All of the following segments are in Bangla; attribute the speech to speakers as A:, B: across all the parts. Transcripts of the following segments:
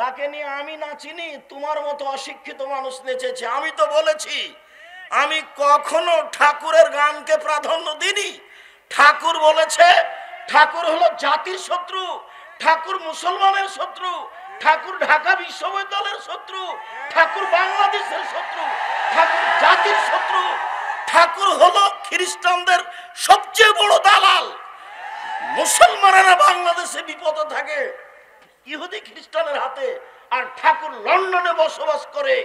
A: তাকে নিয়ে আমি নাচিনি, তোমার মতো অশিক্ষিত মানুষ নেচেছে। আমি তো বলেছি আমি কখনো ঠাকুরের গানকে প্রাধান্য দিইনি। ঠাকুর বলেছে ঠাকুর হলো জাতির শত্রু, ঠাকুর মুসলমানের শত্রু, ঠাকুর ঢাকা বিশ্ববিদ্যালয়ের শত্রু, ঠাকুর বাংলাদেশের শত্রু, ঠাকুর জাতির শত্রু, ঠাকুর হলো খ্রিস্টানদের সবচেয়ে বড় দালাল। মুসলমানেরা বাংলাদেশে বিপদে থাকে ইহুদি খ্রিস্টানের হাতে, আর ঠাকুর লন্ডনে বসবাস করে।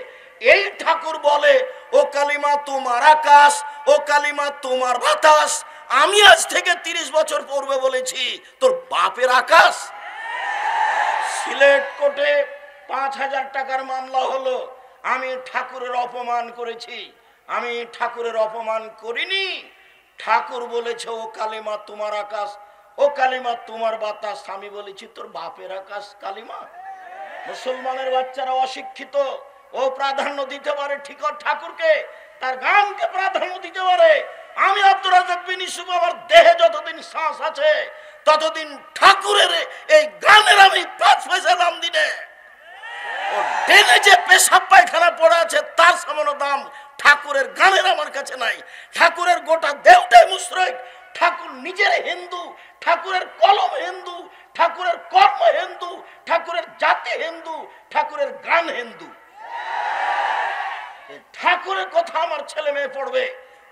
A: এই ঠাকুর বলে ও কালিমা তোমার আকাশ, ও কালিমা তোমার বাতাস। আমি আজ থেকে 30 বছর পূর্বে বলেছি তোর বাপের আকাশ। সিলেট কোর্টে 5000 টাকার মামলা হলো, আমি ঠাকুরের অপমান করেছি। আমি ঠাকুরের অপমান করিনি। ঠাকুর বলেছে ও কালিমা তোমার আকাশ, ও কালিমা তোমার বাতাস। আমি বলেছি তোর বাপের আকাশ কালিমা। মুসলমানের বাচ্চারা অশিক্ষিত, ও প্রাধান্য দিতে পারে ঠিক ঠাকুরকে, তার গানকে প্রাধান্য দিতে পারে। আমি আব্দুর রাজ্জাক বিন ইউসুফ, আমার দেহে যতদিন শ্বাস আছে ততদিন ঠাকুরের এই গানের আমি 5 পয়সা দাম দিনে। ও ডেনে যে পেশাব পায়খানা পড়ে আছে তার সামান্য দাম ঠাকুরের গানের আমার কাছে নাই। ঠাকুরের গোটা দেহটাই মুশরিক। ঠাকুর নিজের হিন্দু, ঠাকুরের কলম হিন্দু, ঠাকুরের কর্ম হিন্দু, ঠাকুরের জাতি হিন্দু, ঠাকুরের গান হিন্দু। ঠাকুরের কথা আমার ছেলে মেয়ে পড়বে।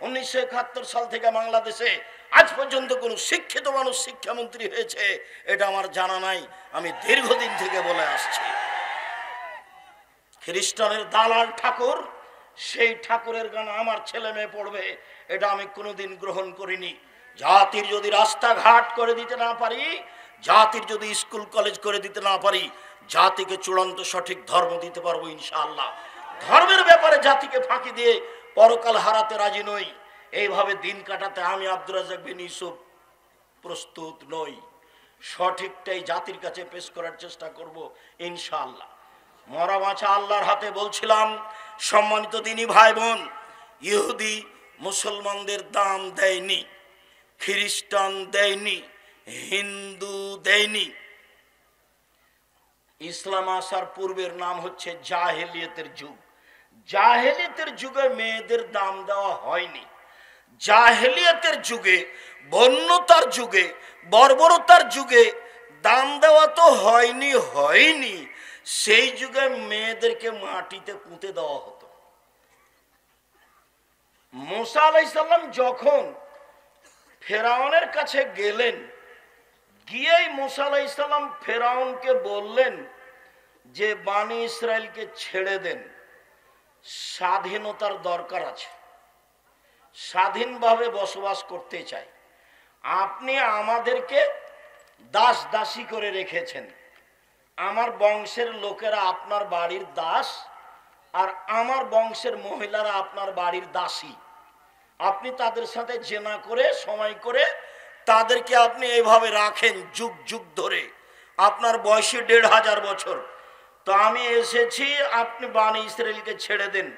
A: 1971 সাল থেকে বাংলাদেশে আজ পর্যন্ত কোন শিক্ষিত মানুষ শিক্ষামন্ত্রী হয়েছে এটা আমার জানা নাই। আমি দীর্ঘদিন থেকে বলে আসছি খ্রিস্টানের দালাল ঠাকুর, সেই ঠাকুরের গান আমার ছেলে মেয়ে পড়বে, এটা আমি কোনোদিন গ্রহণ করিনি। জাতির যদি রাস্তাঘাট করে দিতে না পারি, জাতির যদি স্কুল কলেজ করে দিতে না পারি, জাতিকে চূড়ান্ত সঠিক ধর্ম দিতে পারবো ইনশাআল্লাহ। ধর্মের ব্যাপারে জাতিকে ফাঁকি দিয়ে পরকাল হারাতে রাজি নই। এইভাবে দিন কাটাতে আমি আব্দুর রাজ্জাক বিন ইউসুফ প্রস্তুত নই। সঠিকটাই জাতির কাছে পেশ করার চেষ্টা করব ইনশাআল্লাহ। মরা বাঁচা আল্লাহর হাতে। বলছিলাম সম্মানিত দিনী ভাই বোন, ইহুদি মুসলমানদের দাম দেয়নি, খ্রিস্টান দেয়নি, হিন্দু দেয়নি। ইসলাম আসার পূর্বের নাম হচ্ছে জাহেলিয়াতের যুগ। জাহেলিয়াতের যুগে মেয়েদের দাম দেওয়া হয়নি। জাহেলিয়াতের যুগে, বন্যতার যুগে, বর্বরতার যুগে দাম দেওয়া তো হয়নি। সেই যুগে মেয়েদেরকে মাটিতে পুঁতে দেওয়া হতো। মুসা আলাইহিস সালাম যখন ফেরাউনের কাছে গেলেন, গিয়েই মুসা আলাইহিস সালাম ফেরাউনকে বললেন যে বানি ইসরায়েলকে ছেড়ে দেন, স্বাধীনতার দরকার আছে, স্বাধীনভাবে বসবাস করতে চাই। আপনি আমাদেরকে দাস দাসী করে রেখেছেন, আমার বংশের লোকেরা আপনার বাড়ির দাস, আর আমার বংশের মহিলারা আপনার বাড়ির দাসী। আপনি তাদের সাথে জেনা করে সময় করে তাদেরকে আপনি এইভাবে রাখেন যুগ যুগ ধরে। আপনার বয়সে 1500 বছর। তো আমি এসেছি, আপনি বানি ইসরায়েলকে ছেড়ে দেন।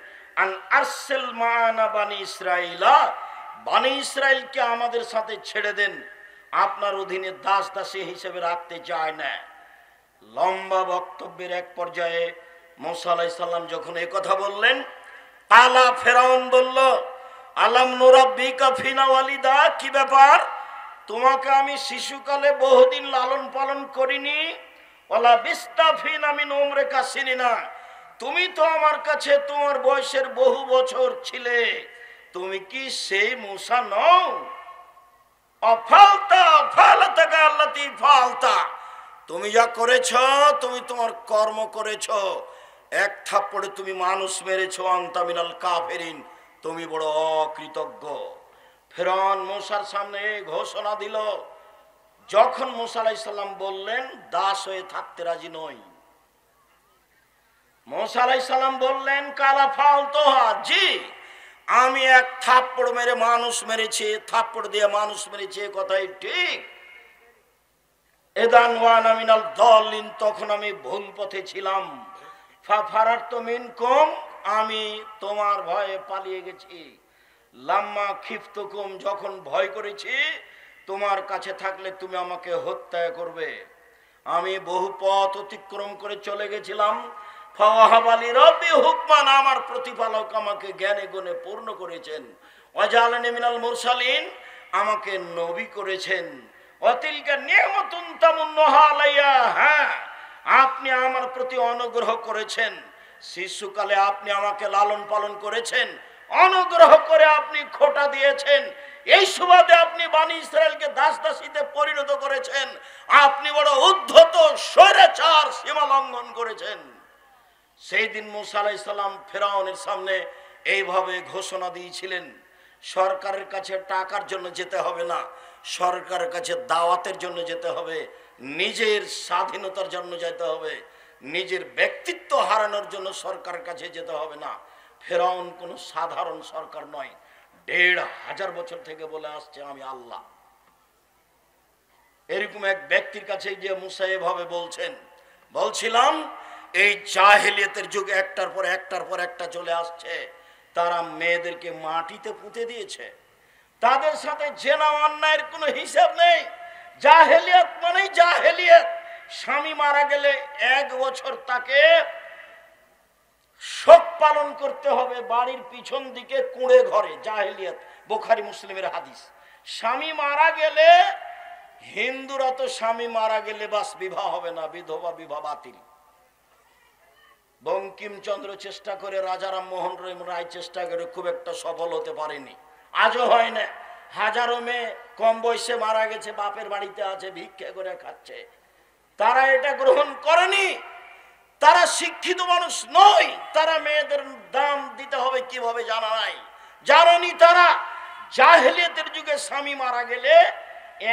A: আন আরসিল মা'ানা বানি ইসরাইলা, বানি ইসরায়েলকে আমাদের সাথে ছেড়ে দেন, আপনার অধীনে দাস দাসী হিসেবে রাখতে চায় না। লম্বা বক্তব্যের এক পর্যায়ে মুসা আলাইহিস সালাম যখন এই কথা বললেন, কালা ফেরাউন বলল, আলাম নুরাব্বিকা ফিনা ওয়ালিদা, কি ব্যাপার, তোমাকে আমি শিশুকালে বহুদিন লালন পালন করিনি? ওয়ালা বিস্তা ফিনা মিন উমরিকা সিনিনা, তুমি তো আমার কাছে তোমার বয়সের বহু বছর ছিলে, তুমি কি সেই মুসা নও? অফালতা ফালাতাকা আল্লাতী ফালতা, তুমি যা করেছ, তুমি তোমার কর্ম করেছ। এক থাপ্পড়ে তুমি মানুষ মেরেছ। আনতা মিনাল কাফিরিন, তুমি বড় অকৃতজ্ঞ। ফিরআউন মুসার সামনে ঘোষণা দিল। যখন মুসা আলাইহিস সালাম বললেন দাস হয়ে থাকতে রাজি নই, মুসা আলাইহিস সালাম বললেন কালা ফালতুহা, জি আমি এক থাপ্পড় মেরে মানুষ মেরেছি, থাপ্পড় দিয়ে মানুষ মেরেছি, কথাই ঠিক। এদান ওয়ানা মিনাল দাল্লিন, তখন আমি ভুল পথে ছিলাম। ফারারতু মিনকুম, আমি তোমার ভয়ে পালিয়ে গেছি। লাম্মা খিফতুকুম, যখন ভয় করেছি তোমার কাছে থাকলে তুমি আমাকে হত্যা করবে। আমি বহু পথ অতিক্রম করে চলে গেছিলাম। ফাওয়াহাবালি রব্বি হুকমান, আমার প্রতিপালক আমাকে জ্ঞানে গুণে পূর্ণ করেছেন। ওয়াজআলানি মিনাল মুরসালিন, আমাকে নবী করেছেন। অতিলকা নিয়ামাতুন তামুন্নুহা আলাইয়া, হ্যাঁ আপনি আমার প্রতি অনুগ্রহ করেছেন। শিশুকালে আপনি আমাকে লালন পালন করেছেন, অনুগ্রহ করে আপনি খোঁটা দিয়েছেন। এই সুবাদে আপনি বনী ইসরায়েলকে দাস দাসীতে পরিণত করেছেন। আপনি বড় উদ্ধত স্বৈরাচার, সীমা লঙ্ঘন করেছেন। সেই দিন মুসা আলাইহিস সালাম ফেরাউনের সামনে এইভাবে ঘোষণা দিয়েছিলেন, সরকারের কাছে টাকার জন্য যেতে হবে না, সরকারের কাছে দাওয়াতের জন্য যেতে হবে, নিজের স্বাধীনতার জন্য যেতে হবে, নিজের ব্যক্তিত্ব হারানোর জন্য সরকারের কাছে যেতে হবে না। ফেরাউন কোনো সাধারণ সরকার নয়, ১৫০০ বছর থেকে বলে আসছে আমি আল্লাহ। এরকম এক ব্যক্তির কাছে যে মুসা এভাবে বলছেন। বলছিলাম এই জাহেলিয়াতের যুগে একটার পর একটা চলে আসছে। তারা মেয়েদেরকে মাটিতে পুঁতে দিয়েছে, তাদের সাথে জেনা অন্যায়ের কোনো হিসাব নেই। জাহেলিয়াত মানেই জাহেলিয়াত। স্বামী মারা গেলে 1 বছর তাকে শোক পালন করতে হবে বাড়ির পিছন দিকে কুঁড়ে ঘরে। জাহেলিয়াত, বুখারী মুসলিমের হাদিস। স্বামী মারা গেলে, হিন্দুরা তো স্বামী মারা গেলে বাস বিবাহ হবে না, বিধবা বিবাহ বাতিল। বঙ্কিমচন্দ্র চেষ্টা করে, রাজা রামমোহন রায় চেষ্টা করে, খুব একটা সফল হতে পারেনি, আজও হয় না। হাজারো মেয়ে কম বয়সে মারা গেছে, বাপের বাড়িতে আছে, ভিক্ষা করে খাচ্ছে। তারা এটা গ্রহণ করেনি, তারা শিক্ষিত মানুষ নয়, তারা মেয়েদের দাম দিতে হবে কিভাবে জানা নাই, জানেনি তারা। জাহেলিয়াতের যুগে স্বামী মারা গেলে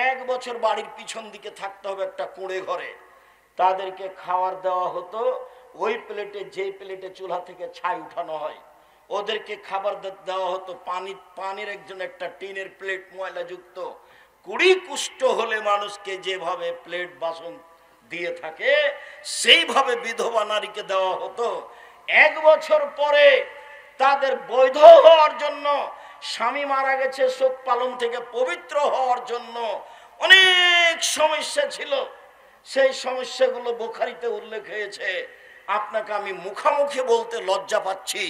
A: 1 বছর বাড়ির পিছন দিকে থাকতে হবে একটা কুঁড়ে ঘরে। তাদেরকে খাবার দেওয়া হতো ওই প্লেটে, যে প্লেটে চুলা থেকে ছাই উঠানো হয়, ওদেরকে খাবার দেওয়া হতো পানির একজন একটা টিনের প্লেট ময়লা যুক্ত। 20 কুষ্ঠ হলে মানুষকে যেভাবে প্লেট বাসন দিয়ে থাকে সেইভাবে বিধবা নারীকে দেওয়া হতো। 1 বছর পরে তাদের বৈধ হওয়ার জন্য, স্বামী মারা গেছে শোক পালন থেকে পবিত্র হওয়ার জন্য অনেক সমস্যা ছিল। সেই সমস্যাগুলো বুখারীতে উল্লেখ হয়েছে। আপনাকে আমি মুখামুখি বলতে লজ্জা পাচ্ছি,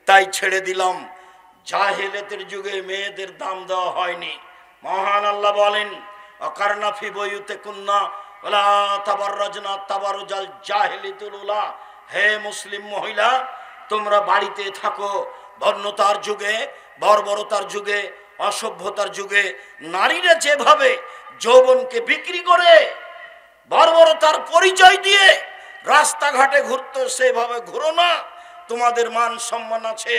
A: তাই ছেড়ে দিলাম। জাহেলিয়াতের যুগে মেয়েদের দাম দেওয়া হয়নি। মহান আল্লাহ বলেন, অকারনা ফি বুয়ুতিকুন্না ওয়ালা তাবাররাজনা তাবারুজাল জাহিলিয়াতুল উলা, হে মুসলিম মহিলা তোমরা বাড়িতে থাকো। বর্ণতার যুগে, বর্বরতার যুগে, অসভ্যতার যুগে নারীরা যেভাবে যৌবনকে বিক্রি করে, বর্বরতার পরিচয় দিয়ে রাস্তাঘাটে ঘুরতো, সেভাবে ঘুরো না, তোমাদের মান সম্মান আছে।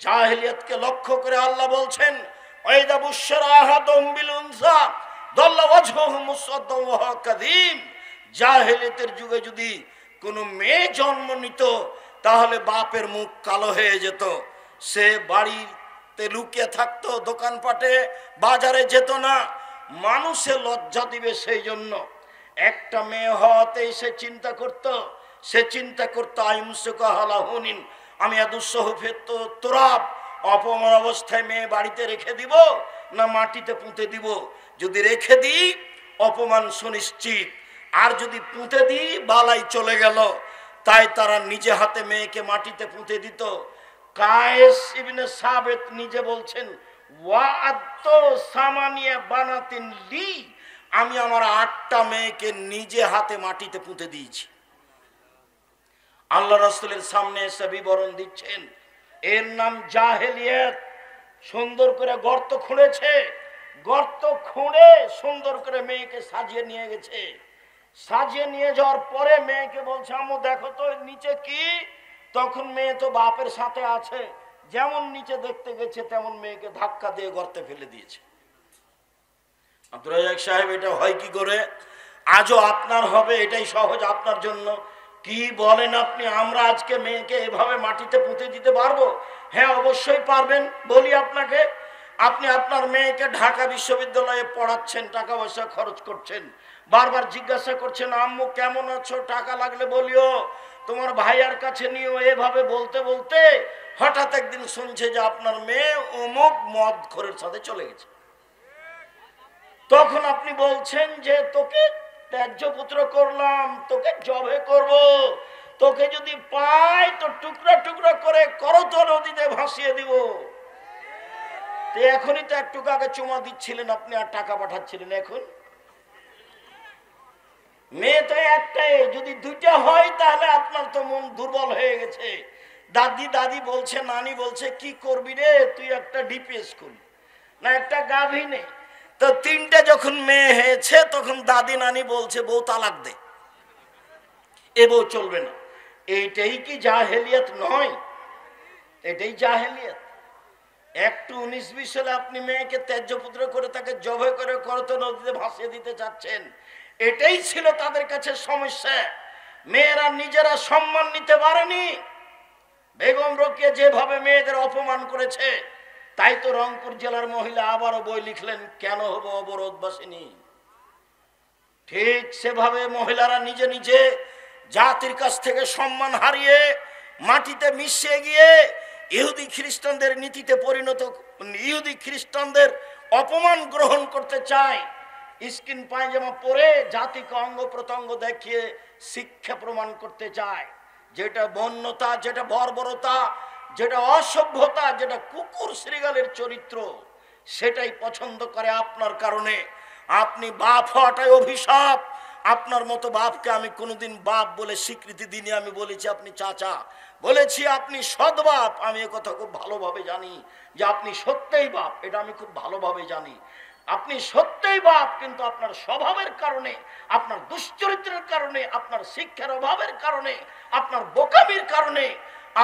A: জাহেলিয়াতকে লক্ষ্য করে আল্লাহ বলছেন, ওয়াইদা বুশরা আহাদুহুম বিল উনসা দাল্লা ওয়াজহুহু মুসওয়াদ্দান ওয়া হুয়া কাযীম। জাহেলিয়াতের যুগে যদি কোনো মেয়ে জন্ম নিত তাহলে বাপের মুখ কালো হয়ে যেত, সে বাড়িতে লুকিয়ে থাকতো, দোকানপাটে বাজারে যেত না, মানুষে লজ্জা দিবে সেই জন্য। একটা মেয়ে হওয়াতেই সে চিন্তা করতো আইমসুকা হালাহুনিন, আমি আদুসহুফেত তোরাব, অপমান অবস্থায় মেয়ে বাড়িতে রেখে দিব না মাটিতে পুঁতে দিব। যদি রেখে দিই অপমান সুনিশ্চিত, আর যদি পুঁতে দিই বালাই চলে গেল। তাই তারা নিজে হাতে মেয়েকে মাটিতে পুঁতে দিত। কায়েস ইবনে সাবেত নিজে বলছেন, ওয়াআদতু সামানিয়া বানাতিন লি, আমি আমার 8টা মেয়েকে নিজে হাতে মাটিতে পুঁতে দিয়েছি। আল্লাহ রাসূলের সামনে এসে বিবরণ দিচ্ছেন, এর নাম জাহেলিয়াত। সুন্দর করে গর্ত খুঁড়েছে, গর্ত খুঁড়ে সুন্দর করে মেয়েকে সাজিয়ে নিয়ে গেছে। সাজিয়ে নিয়ে যাওয়ার পরে মেয়েকে বলছে, আম্মু দেখো তো নিচে কি। তখন মেয়ে তো বাপের সাথে আছে, যেমন নিচে দেখতে গেছে তেমন মেয়েকে ধাক্কা দিয়ে গর্তে ফেলে দিয়েছে। আব্দুর রাজ্জাক সাহেব, এটা হয় কি করে? আজও আপনার হবে, এটাই সহজ আপনার জন্য। কি বলেন আপনি? আমরা আজকে মেয়েকে এভাবে মাটিতে পুঁতে দিতে পারবো? হ্যাঁ অবশ্যই পারবেন। বলি আপনাকে, আপনি আপনার মেয়েকে ঢাকা বিশ্ববিদ্যালয়ে পড়াচ্ছেন, টাকা পয়সা খরচ করছেন, বারবার জিজ্ঞাসা করছেন আম্মু কেমন আছো, টাকা লাগলে বলিও, তোমার ভাইয়ার কাছে নিও। এভাবে বলতে বলতে হঠাৎ একদিন শুনছে যে আপনার মেয়ে অমুক মদখোরের সাথে চলে গেছে। তখন আপনি বলছেন যে তোকে ত্যায্য পুত্র করলাম, তোকে জবে করব, তোকে যদি পাই তো টুকরা টুকরা করে করত নদীতে ভাসিয়ে দিব। তো এখনই তো একটু আগে চুমা দিচ্ছিলেন আপনি আর টাকা পাঠাচ্ছিলেন, এখন মেয়ে তো একটাই, যদি দুইটা হয় তাহলে আপনার তো মন দুর্বল হয়ে গেছে। দাদি দাদি বলছে, নানি বলছে, কি করবি রে তুই, একটা ডিপি স্কুল না একটা গাভী নে। তো তিনটা যখন মেয়ে হয়েছে তখন দাদি নানি বলছে বউ তালাক দে, এ বউ চলবে না। এইটাই কি জাহেলিয়াত নয়? এটাই জাহেলিয়াত। একটু 19-20 সালে আপনি মেয়েকে ত্যায্য পুত্র করে তাকে জবাই করে করত নদীতে ভাসিয়ে দিতে চাচ্ছেন। এটাই ছিল তাদের কাছে সমস্যা। মেয়েরা নিজেরা সম্মান নিতে পারেনি। বেগম রোকেয়া যেভাবে মেয়েদের অপমান করেছে, তাই তো রংপুর জেলার মহিলা আবারও বই লিখলেন, কেন হবো অবরোধবাসিনী। ঠিক সেভাবে মহিলারা নিজে নিজে জাতির কাছ থেকে সম্মান হারিয়ে মাটিতে মিশে গিয়ে ইহুদি খ্রিস্টানদের নীতিতে পরিণত, ইহুদি খ্রিস্টানদের অপমান গ্রহণ করতে চায়। স্কিন পায়জামা পরে জাতিকে অঙ্গ প্রত্যঙ্গ দেখিয়ে শিক্ষা প্রমাণ করতে চায়। যেটা বন্যতা, যেটা বর্বরতা, যেটা অসভ্যতা, যেটা কুকুর শ্রীগালের চরিত্র, সেটাই পছন্দ করে আপনার কারণে। আপনি বাপ হওয়াটাই অভিশাপ। আপনার মতো বাপকে আমি কোনোদিন বাপ বলে স্বীকৃতি দিইনি। আমি বলেছি আপনি চাচা, বলেছি আপনি সৎ বাপ। আমি এ কথা খুব ভালোভাবে জানি যে আপনি সত্যই বাপ, এটা আমি খুব ভালোভাবে জানি। আপনি সত্যই বাপ, কিন্তু আপনার স্বভাবের কারণে, আপনার দুশ্চরিত্রের কারণে, আপনার শিক্ষার অভাবের কারণে, আপনার বোকামির কারণে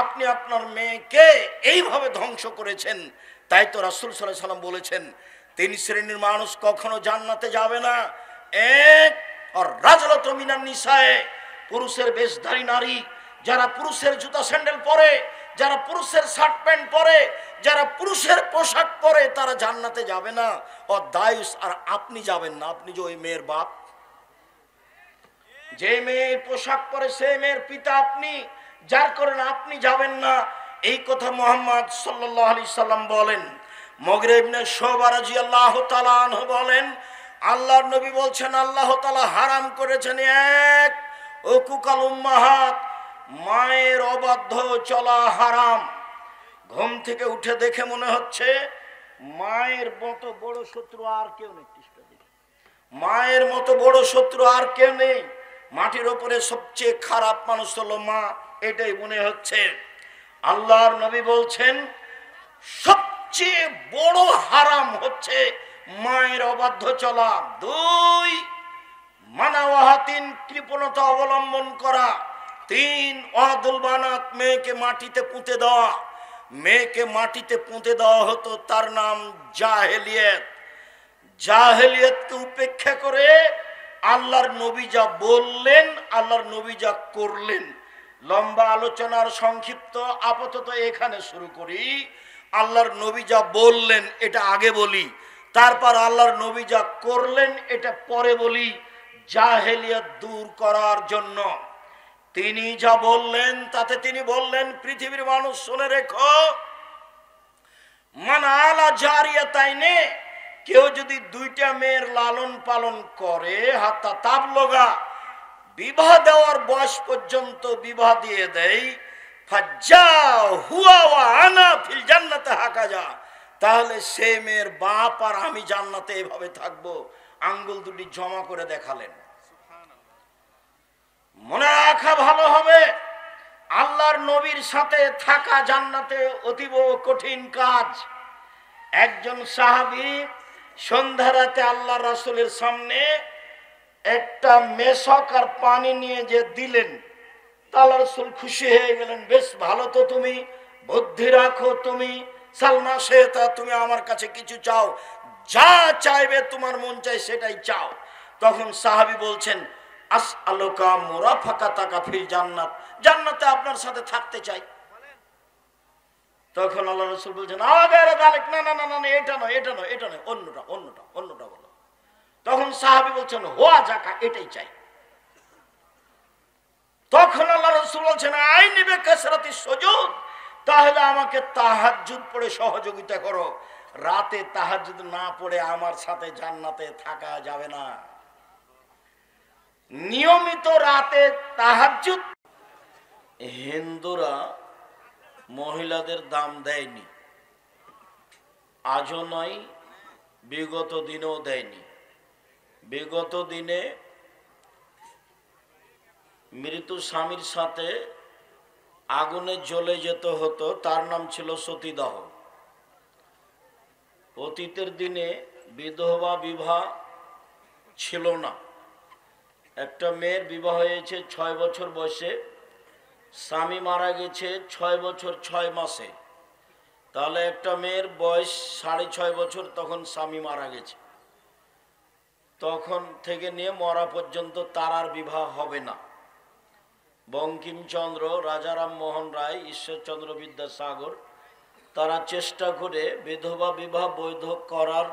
A: আপনি আপনার মেয়েকে এইভাবে ধ্বংস করেছেন। তাই তো রাসূল সাল্লাল্লাহু আলাইহি সাল্লাম বলেছেন, 3 শ্রেণীর মানুষ কখনো জান্নাতে যাবে না। এক, আর রাজলাতু মিনান নিসায়ে, পুরুষের বেশধারী নারী, যারা পুরুষের জুতা স্যান্ডেল পরে, যারা পুরুষের শার্ট প্যান্ট পরে, যারা পুরুষের পোশাক পরে, তারা জান্নাতে যাবে না। ও দায়ুস, আর আপনি যাবেন না। আপনি যে ওই মেয়ের বাপ, যে মেয়ের পোশাক পরে সেই মেয়ের পিতা আপনি, যার কারণে আপনি যাবেন না। এই কথা মুহাম্মদ সাল্লাল্লাহু আলাইহি সাল্লাম বলেন। মুগীরা ইবনে শুবা রাদিয়াল্লাহু তাআলা আনহু বলেন, আল্লাহর নবী বলছেন, আল্লাহ তাআলা হারাম করেছেন এক, উকুকাল উম্মাহাত, মায়ের অবাধ্য চলা হারাম। ঘুম থেকে উঠে দেখে মনে হচ্ছে মায়ের মতো বড় শত্রু আর কেউ নেই। মায়ের মতো বড় শত্রু আর কেউ নেই। মাটির উপরে সবচেয়ে খারাপ মানুষ হলো মা, এটাই মনে হচ্ছে। আল্লাহর নবী বলছেন সবচেয়ে বড় হারাম হচ্ছে মায়ের অবাধ্য চলা। 2, মানাওয়াহাতিন, কৃপণতা অবলম্বন করা। 3, ওয়াদুল বানাত, মেয়েকে মাটিতে পুঁতে দেওয়া। মেয়েকে মাটিতে পুঁতে দেওয়া হতো, তার নাম জাহেলিয়াত। জাহেলিয়াতকে উপেক্ষা করে আল্লাহর নবী যা বললেন, আল্লাহর নবী যা করলেন, লম্বা আলোচনার সংক্ষিপ্ত আপাতত এখানে শুরু করি। আল্লাহর নবী যা বললেন এটা আগে বলি, তারপর আল্লাহর নবী যা করলেন এটা পরে বলি। জাহেলিয়াত দূর করার জন্য তিনি যা বললেন, তাতে তিনি বললেন, পৃথিবীর মানুষ শুনে রেখো, মান আলা জারিয়াতাইনে, কেউ যদি 2টা মেয়ের লালন পালন করে, হাত্তা তাবলগা, বিবাহ দেওয়ার বয়স পর্যন্ত বিবাহ দিয়ে দেয়, ফাজ্জা হুয়া ওয়া আনা ফিল জান্নাতে হাকাজা, তাহলে সে মেয়ের বাপ আর আমি জান্নাতে এভাবে থাকবো। আঙ্গুল দুটি জমা করে দেখালেন। মনে রাখা ভালো হবে, আল্লাহর নবীর সাথে থাকা জান্নাতে অতীব কঠিন কাজ। একজন সাহাবী সন্ধ্যা রাতে আল্লাহ রাসূলের সামনে একটা মেশক আর পানি নিয়ে যে দিলেন, আল্লাহ রাসূল খুশি হয়ে গেলেন। বেশ ভালো তো, তুমি বুদ্ধি রাখো, তুমি সালমা শেতা, তুমি আমার কাছে কিছু চাও, যা চাইবে তোমার মন চাই সেটাই চাও। তখন সাহাবী বলছেন, আসআলুকা মুরাফাকাতাকা ফিল জান্নাত, জান্নাতে আপনার সাথে থাকতে চাই। তখন আল্লাহ রাসূল বলছেন, আগারে দালিক, না না না না, এটা নয়, এটা নয়, এটা নয়, অন্যটা অন্যটা অন্যটা বলো। তখন সাহাবী বলছেন, হোয়া জাকা, এটাই চাই। তখন আল্লাহ রাসূল বলছেন, আইনি বে কাসরাতি সুজুদ, তাহলে আমাকে তাহাজ্জুদ পড়ে সহযোগিতা করো। রাতে তাহাজ্জুদ না পড়ে আমার সাথে জান্নাতে থাকা যাবে না। নিয়মিত রাতে তাহাজ্জুদ। হিন্দুরা মহিলাদের দাম দেয়নি, আজও নয়, বিগত দিনেও দেয়নি। বিগত দিনে মৃত্যু স্বামীর সাথে আগুনে জ্বলে যেতে হতো, তার নাম ছিল সতীদাহ। অতীতের দিনে বিধবা বিবাহ ছিল না। একটা মেয়ের বিবাহ হয়েছে 6 বছর বয়সে, স্বামী মারা গেছে 6 বছর 6 মাসে, তাহলে একটা মেয়ের বয়স 6.5 বছর, তখন স্বামী মারা গেছে। তখন থেকে নিয়ে মরা পর্যন্ত তার আর বিবাহ হবে না। বঙ্কিমচন্দ্র, রাজারাম মোহন রায়, ঈশ্বরচন্দ্র বিদ্যাসাগর তারা চেষ্টা করে বিধবা বিবাহ বৈধ করার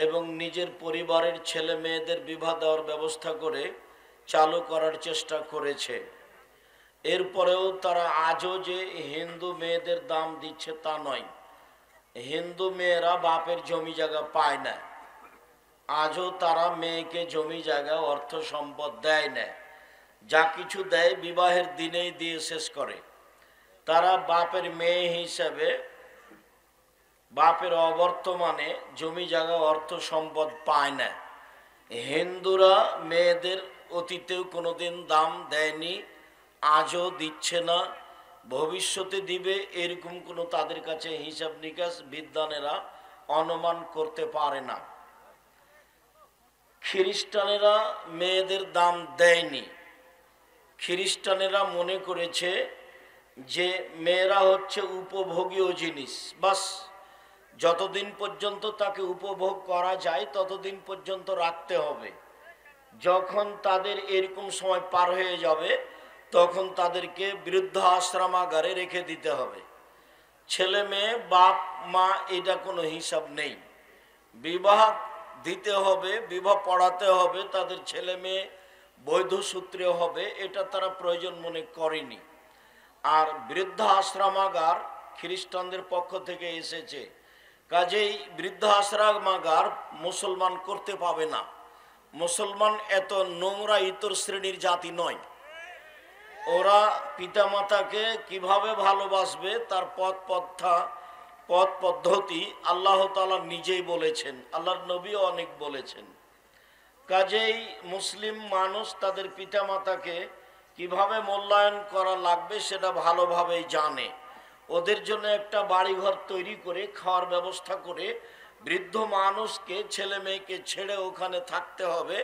A: এবং নিজের পরিবারের ছেলে মেয়েদের বিবাহ দেওয়ার ব্যবস্থা করে চালু করার চেষ্টা করেছে। এরপরেও তারা আজও যে হিন্দু মেয়েদের দাম দিচ্ছে তা নয়। হিন্দু মেয়েরা বাপের জমি জায়গা পায় না, আজও তারা মেয়েকে জমি জায়গা অর্থ সম্পদ দেয় না। যা কিছু দেয় বিবাহের দিনেই দিয়ে শেষ করে। তারা বাপের মেয়ে হিসাবে বাপের অবর্তমানে জমি জায়গা অর্থ সম্পদ পায় না। হিন্দুরা মেয়েদের অতীতেও কোনোদিন দাম দেয়নি, আজও দিচ্ছে না, ভবিষ্যতে দিবে এরকম কোনো তাদের কাছে হিসাব নিকাশ বিদ্বানেরা অনুমান করতে পারে না। খ্রিস্টানেরা মেয়েদের দাম দেয়নি। খ্রিস্টানেরা মনে করেছে যে মেয়েরা হচ্ছে উপভোগীয় জিনিস, বাস যতদিন পর্যন্ত তাকে উপভোগ করা যায় ততদিন পর্যন্ত রাখতে হবে। যখন তাদের এরকম সময় পার হয়ে যাবে তখন তাদেরকে বৃদ্ধ আশ্রমাগারে রেখে দিতে হবে। ছেলে মেয়ে বাপ মা এটা কোনো হিসাব নেই। বিবাহ দিতে হবে, বিবাহ পড়াতে হবে, তাদের ছেলে মেয়ে বৈধ সূত্রে হবে, এটা তারা প্রয়োজন মনে করেনি। আর বৃদ্ধ আশ্রমাগার খ্রিস্টানদের পক্ষ থেকে এসেছে, কাজেই বৃদ্ধ আশ্রমাগার মুসলমান করতে পাবে না। মুসলমান এত নোংরা ইতর শ্রেণীর জাতি নয়। ওরা পিতামাতাকে কিভাবে ভালোবাসবে তার পথ পদ্ধতি আল্লাহ তাআলা নিজেই বলেছেন, আল্লাহর নবীও অনেক বলেছেন। কাজেই মুসলিম মানুষ তাদের পিতামাতাকে কিভাবে মূল্যায়ন করা লাগবে সেটা ভালোভাবেই জানে। ওদের জন্য একটা বাড়িঘর তৈরি করে খাওয়ার ব্যবস্থা করে বৃদ্ধ মানুষকে ছেলে মেয়েকে ছেড়ে ওখানে থাকতে হবে,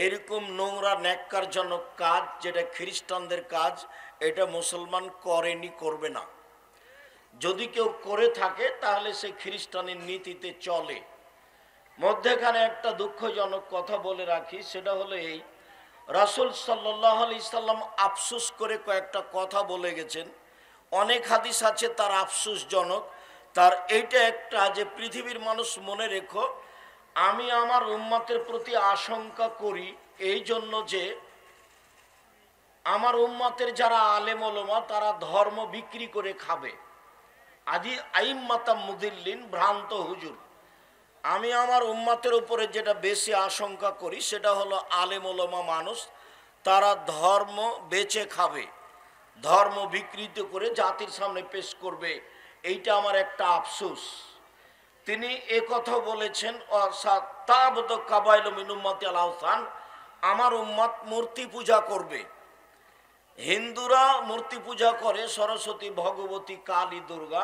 A: এরকম নোংরা ন্যাক্কারজনক কাজ যেটা খ্রিস্টানদের কাজ, এটা মুসলমান করেনি, করবে না। যদি কেউ করে থাকে তাহলে সে খ্রিস্টানের নীতিতে চলে। মধ্যেখানে একটা দুঃখজনক কথা বলে রাখি, সেটা হলো এই, রাসূল সাল্লাল্লাহু আলাইহি সাল্লাম আফসোস করে কয়েকটা কথা বলে গেছেন। অনেক হাদিস আছে তার আফসোসজনক, তার এইটা একটা যে পৃথিবীর মানুষ মনে রেখো, আমি আমার উম্মতের প্রতি আশঙ্কা করি এই জন্য যে আমার উম্মতের যারা আলেম ওলামা তারা ধর্ম বিক্রি করে খাবে। আদি আইম্মাতাম মুদিল্লিন, ভ্রান্ত হুজুর। আমি আমার উম্মতের উপরে যেটা বেশি আশঙ্কা করি সেটা হলো আলেম ওলামা মানুষ তারা ধর্ম বেচে খাবে, ধর্ম বিকৃত করে জাতির সামনে পেশ করবে, এইটা আমার একটা আফসোস। তিনি একথা বলেছেন, আমার উম্মত মূর্তি পূজা করবে। হিন্দুরা মূর্তি পূজা করে, সরস্বতী, ভগবতী, কালী, দুর্গা,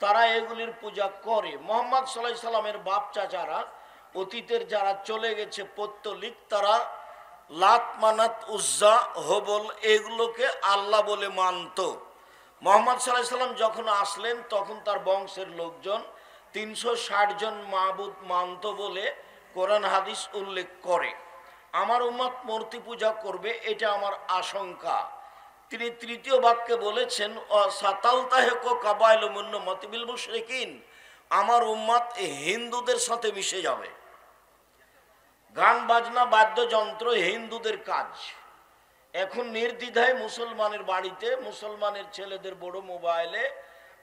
A: তারা এগুলির পূজা করে। মুহাম্মদ সাল্লাল্লাহু আলাইহি সাল্লামের বাপ চাচারা অতীতের যারা চলে গেছে পৌত্তলিক, তারা লাত, মানাত, উজ্জা, হবল এগুলোকে আল্লাহ বলে মানত। মুহাম্মদ সাল্লাল্লাহু আলাইহি সাল্লাম যখন আসলেন তখন তার বংশের লোকজন 360 জন মাবুদ মানত বলে কোরআন হাদিস উল্লেখ করে। আমার উম্মত মূর্তি পূজা করবে, এটা আমার আশঙ্কা। তিনি তৃতীয় বাক্যে বলেছেন, আমার উম্মত হিন্দুদের সাথে মিশে যাবে। গান বাজনা বাদ্যযন্ত্র হিন্দুদের কাজ। এখন নির্দ্বিধায় মুসলমানের বাড়িতে, মুসলমানের ছেলেদের বড় মোবাইলে,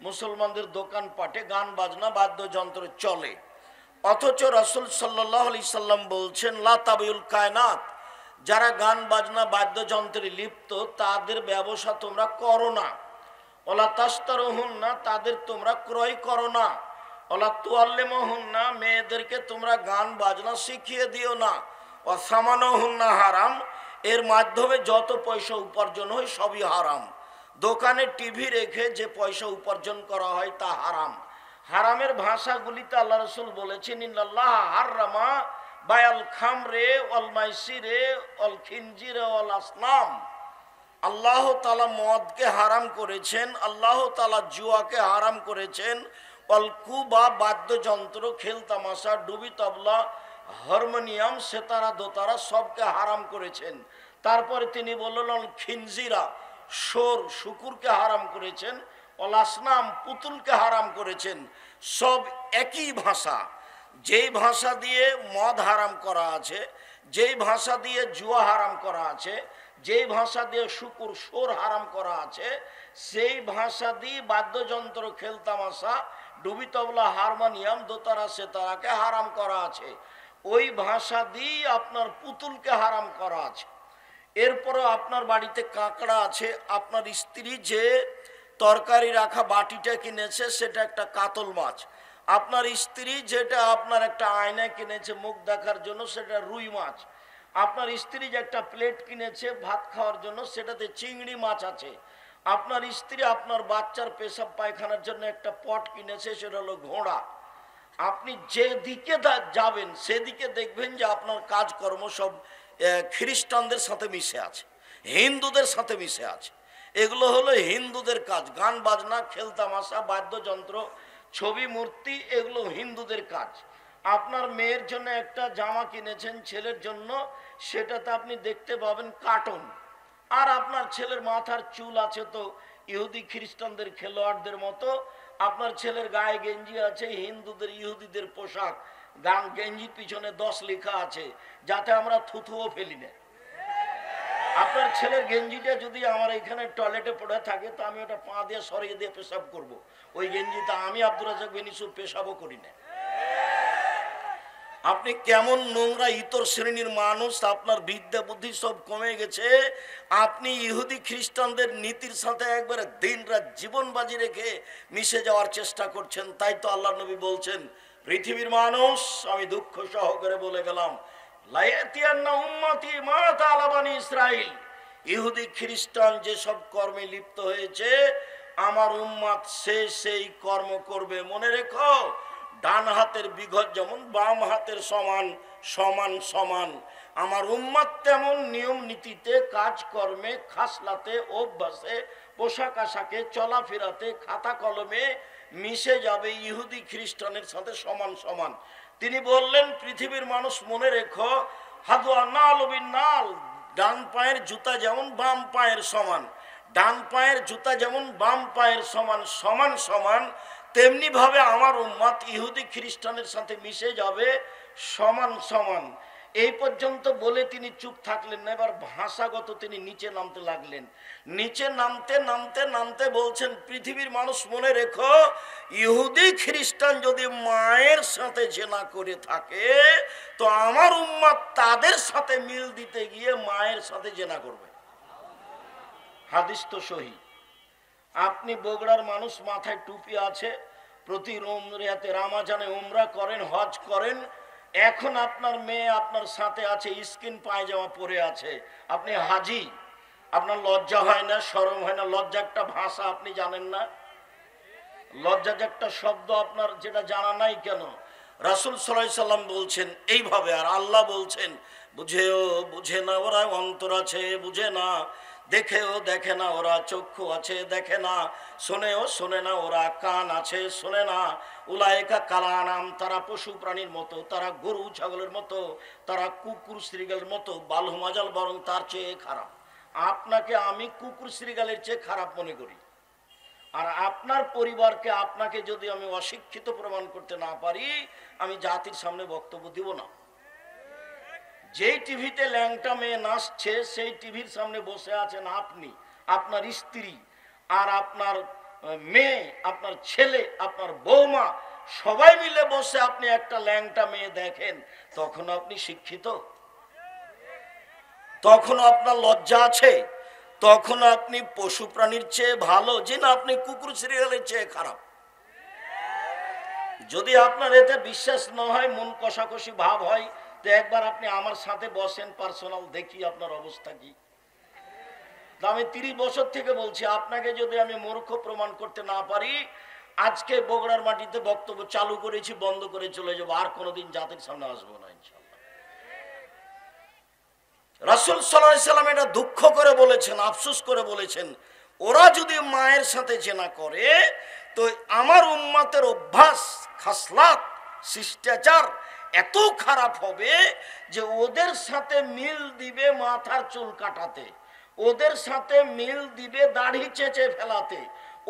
A: মুসলমানদের দোকানপাটে গান বাজনা বাদ্যযন্ত্র চলে। অথচ রাসূল সাল্লাল্লাহু আলাইহি সাল্লাম বলছেন, লা তাবিউল কায়নাত, যারা গান বাজনা বাদ্যযন্ত্রে লিপ্ত তাদের ব্যবসা তোমরা করো না। ওলা তাস্তারহুন্না, তাদের তোমরা ক্রয় করো না। ওলা তুআল্লিমুহুন্না, মেয়েদেরকে তোমরা গান বাজনা শিখিয়ে দিও না। ওয়া সামানুহুন্না হারাম, এর মাধ্যমে যত পয়সা উপার্জন হয় সবই হারাম। দোকানে টিভি রেখে যে পয়সা উপার্জন করা হয় তা হারাম। হারামের ভাষাগুলিতে আল্লাহ রাসূল বলেছেন, ইন্নাল্লাহ হাররামা বায়াল খামরে ওয়াল মাইসিরে ওয়াল খিনজিরে ওয়াল আসনাম। আল্লাহ তাআলা মদকে হারাম করেছেন, আল্লাহ তাআলা জুয়াকে হারাম করেছেন, ওয়াল কুবা বাদ্যযন্ত্র, খেল তামাশা, ডুবি তবলা, হারমোনিয়াম, সেতারা দোতারা সবকে হারাম করেছেন। তারপরে তিনি বললেন খিনজিরা, সোর শুকুরকে হারাম করেছেন, ওয়াল আসনাম, পুতুলকে হারাম করেছেন। সব একই ভাষা। যেই ভাষা দিয়ে মদ হারাম করা আছে, যেই ভাষা দিয়ে জুয়া হারাম করা আছে, যেই ভাষা দিয়ে শুকুর সোর হারাম করা আছে, সেই ভাষা দিয়ে বাদ্যযন্ত্র, খেল তামাশা, ডুবি তবলা, হারমোনিয়াম, দোতারা, সেতারাকে হারাম করা আছে। ওই ভাষা দিয়ে আপনার পুতুলকে হারাম করা আছে। এরপরও আপনার বাড়িতে কাঁকড়া আছে, আপনার স্ত্রী যে তরকারি রাখা বাটিটা কিনেছে সেটা একটা কাতল মাছ। আপনার স্ত্রী যেটা আপনার একটা আয়না কিনেছে মুখ দেখার জন্য সেটা রুই মাছ। আপনার স্ত্রী যে একটা প্লেট কিনেছে ভাত খাওয়ার জন্য সেটাতে চিংড়ি মাছ আছে। আপনার স্ত্রী আপনার বাচ্চার পেশাব পায়খানার জন্য একটা পট কিনেছে, সেটা হলো ঘোড়া। আপনি যেদিকে যাবেন সেদিকে দেখবেন যে আপনার কাজকর্ম সব খ্রিস্টানদের সাথে মিশে আছে, হিন্দুদের সাথে মিশে আছে। এগুলো হলো হিন্দুদের কাজ। গান বাজনা, খেল তামাশা, বাদ্যযন্ত্র, ছবি মূর্তি, এগুলো হিন্দুদের কাজ। আপনার মেয়ের জন্য একটা জামা কিনেছেন ছেলের জন্য, সেটাতে আপনি দেখতে পাবেন কার্টুন। আর আপনার ছেলের মাথার চুল আছে তো ইহুদি খ্রিস্টানদের খেলোয়াড়দের মতো। আপনার ছেলের গায়ে গেঞ্জি আছে হিন্দুদের ইহুদিদের পোশাক, গান গেঞ্জির পিছনে 10 লেখা আছে, যাতে আমরা থুথুও ফেলি না। আপনার ছেলের গেঞ্জিটা যদি আমার এখানে টয়লেটে পড়ে থাকে তো আমি ওটা পা দিয়ে সরিয়ে দিয়ে পেশাব করব। ওই গেঞ্জিতে আমি আব্দুর রাজ্জাক বিন ইউসুফ পেশাবও করি না। আপনি কেমন নোংরা ইতর শ্রেণীর মানুষ, আপনার বিদ্যা বুদ্ধি সব কমে গেছে। আপনি ইহুদি খ্রিস্টানদের নীতির সাথে একবারে দিন রাত জীবন বাজি রেখে মিশে যাওয়ার চেষ্টা করছেন। তাই তো আল্লাহ নবী বলছেন, পৃথিবীর মানুষ, আমি দুঃখ সহকারে বলে গেলাম, ইসরাইল, ইহুদি খ্রিস্টান যেসব কর্মে লিপ্ত হয়েছে আমার উম্মাত সেই কর্ম করবে। মনে রেখো, ডান হাতের বিঘত যেমন বাম হাতের সমান সমান সমান, আমার উম্মাত তেমন নিয়ম নীতিতে, কাজকর্মে, খাসলাতে, অভ্যাসে, পোশাক আশাকে, চলাফেরাতে, খাতা কলমে মিশে যাবে ইহুদি খ্রিস্টানের সাথে সমান সমান। তিনি বললেন, পৃথিবীর মানুষ মনে রেখো, হাদুয়া নাল বিন নাল, ডান পায়ের জুতা যেমন বাম পায়ের সমান, ডান পায়ের জুতা যেমন বাম পায়ের সমান সমান সমান, তেমনি ভাবে আমার উম্মত ইহুদি খ্রিস্টানের সাথে মিশে যাবে সমান সমান। এই পর্যন্ত বলে তিনি চুপ থাকলেন না। এবার ভাষাগত তিনি নিচে নামতে লাগলেন। নিচে নামতে নামতে নামতে বলছেন, পৃথিবীর মানুষ মনে রেখো, ইহুদি খ্রিস্টান যদি মায়ের সাথে জেনা করে থাকে তো আমার উম্মত তাদের সাথে মিল দিতে গিয়ে মায়ের সাথে জেনা করবে। হাদিস তো সহি। আপনি বগুড়ার মানুষ, মাথায় টুপি আছে, প্রতি রামাজানে উমরা করেন, হজ করেন। এখন আপনার মেয়ে আপনার সাথে আছে, স্কিন পায়জামা পরে আছে, আপনি হাজি, আপনার লজ্জা হয় না, শরম হয় না? লজ্জা একটা ভাষা, আপনি জানেন না? লজ্জা যে একটা শব্দ আপনার যেটা জানা নাই কেন? রাসূল সাল্লাল্লাহু আলাইহি সাল্লাম বলছেন এইভাবে, আর আল্লাহ বলছেন, বুঝেও বুঝে না ওরা, অন্তর আছে বুঝে না, দেখেও দেখে না ওরা, চক্ষু আছে দেখে না, শোনেও শোনে না ওরা, কান আছে শোনে না। উলায়েকা কালানাম, তারা পশু প্রাণীর মতো, তারা গরু ছাগলের মতো, তারা কুকুর শ্রীগালের মতো, বালহুমাজাল, বরং তার চেয়ে খারাপ। আপনাকে আমি কুকুর শ্রীগালের চেয়ে খারাপ মনে করি। আর আপনার পরিবারকে, আপনাকে যদি আমি অশিক্ষিত প্রমাণ করতে না পারি, আমি জাতির সামনে বক্তব্য দিব না। যেই টিভিতে ল্যাংটা মেয়ে নাচছে সেই টিভির সামনে বসে আছেন আপনি, আপনার স্ত্রী, আর আপনার মেয়ে, আপনার ছেলে, আপনার বৌমা, সবাই মিলে বসে আপনি একটা ল্যাংটা মেয়ে দেখেন, তখন আপনি শিক্ষিত? তখন আপনার লজ্জা আছে? তখন আপনি পশু প্রাণীর চেয়ে ভালো, যে না আপনি কুকুর সিরিয়ালের চেয়ে খারাপ। যদি আপনার এতে বিশ্বাস না হয়, মন কষাকষি ভাব হয়, তো একবার আপনি আমার সাথে বসেন, পার্সোনাল, দেখি আপনার অবস্থা কি। আমি 30 বছর থেকে বলছি, আপনাকে যদি আমি মূর্খ প্রমাণ করতে না পারি, আজকে বগুড়ার মাটিতে বক্তব্য চালু করেছি, বন্ধ করে চলে যাবো, আর কোনোদিন জাতির সামনে আসবো না ইনশাআল্লাহ। রাসূল সাল্লাল্লাহু আলাইহি সাল্লাম এটা দুঃখ করে বলেছেন, আফসোস করে বলেছেন, ওরা যদি মায়ের সাথে জেনা করে, তো আমার উম্মতের অভ্যাস, খাসলাত, শিষ্টাচার এত খারাপ হবে যে ওদের সাথে মিল দিবে মাথার চুল কাটাতে, ওদের সাথে মিল দিবে দাড়ি চেঁচে ফেলাতে,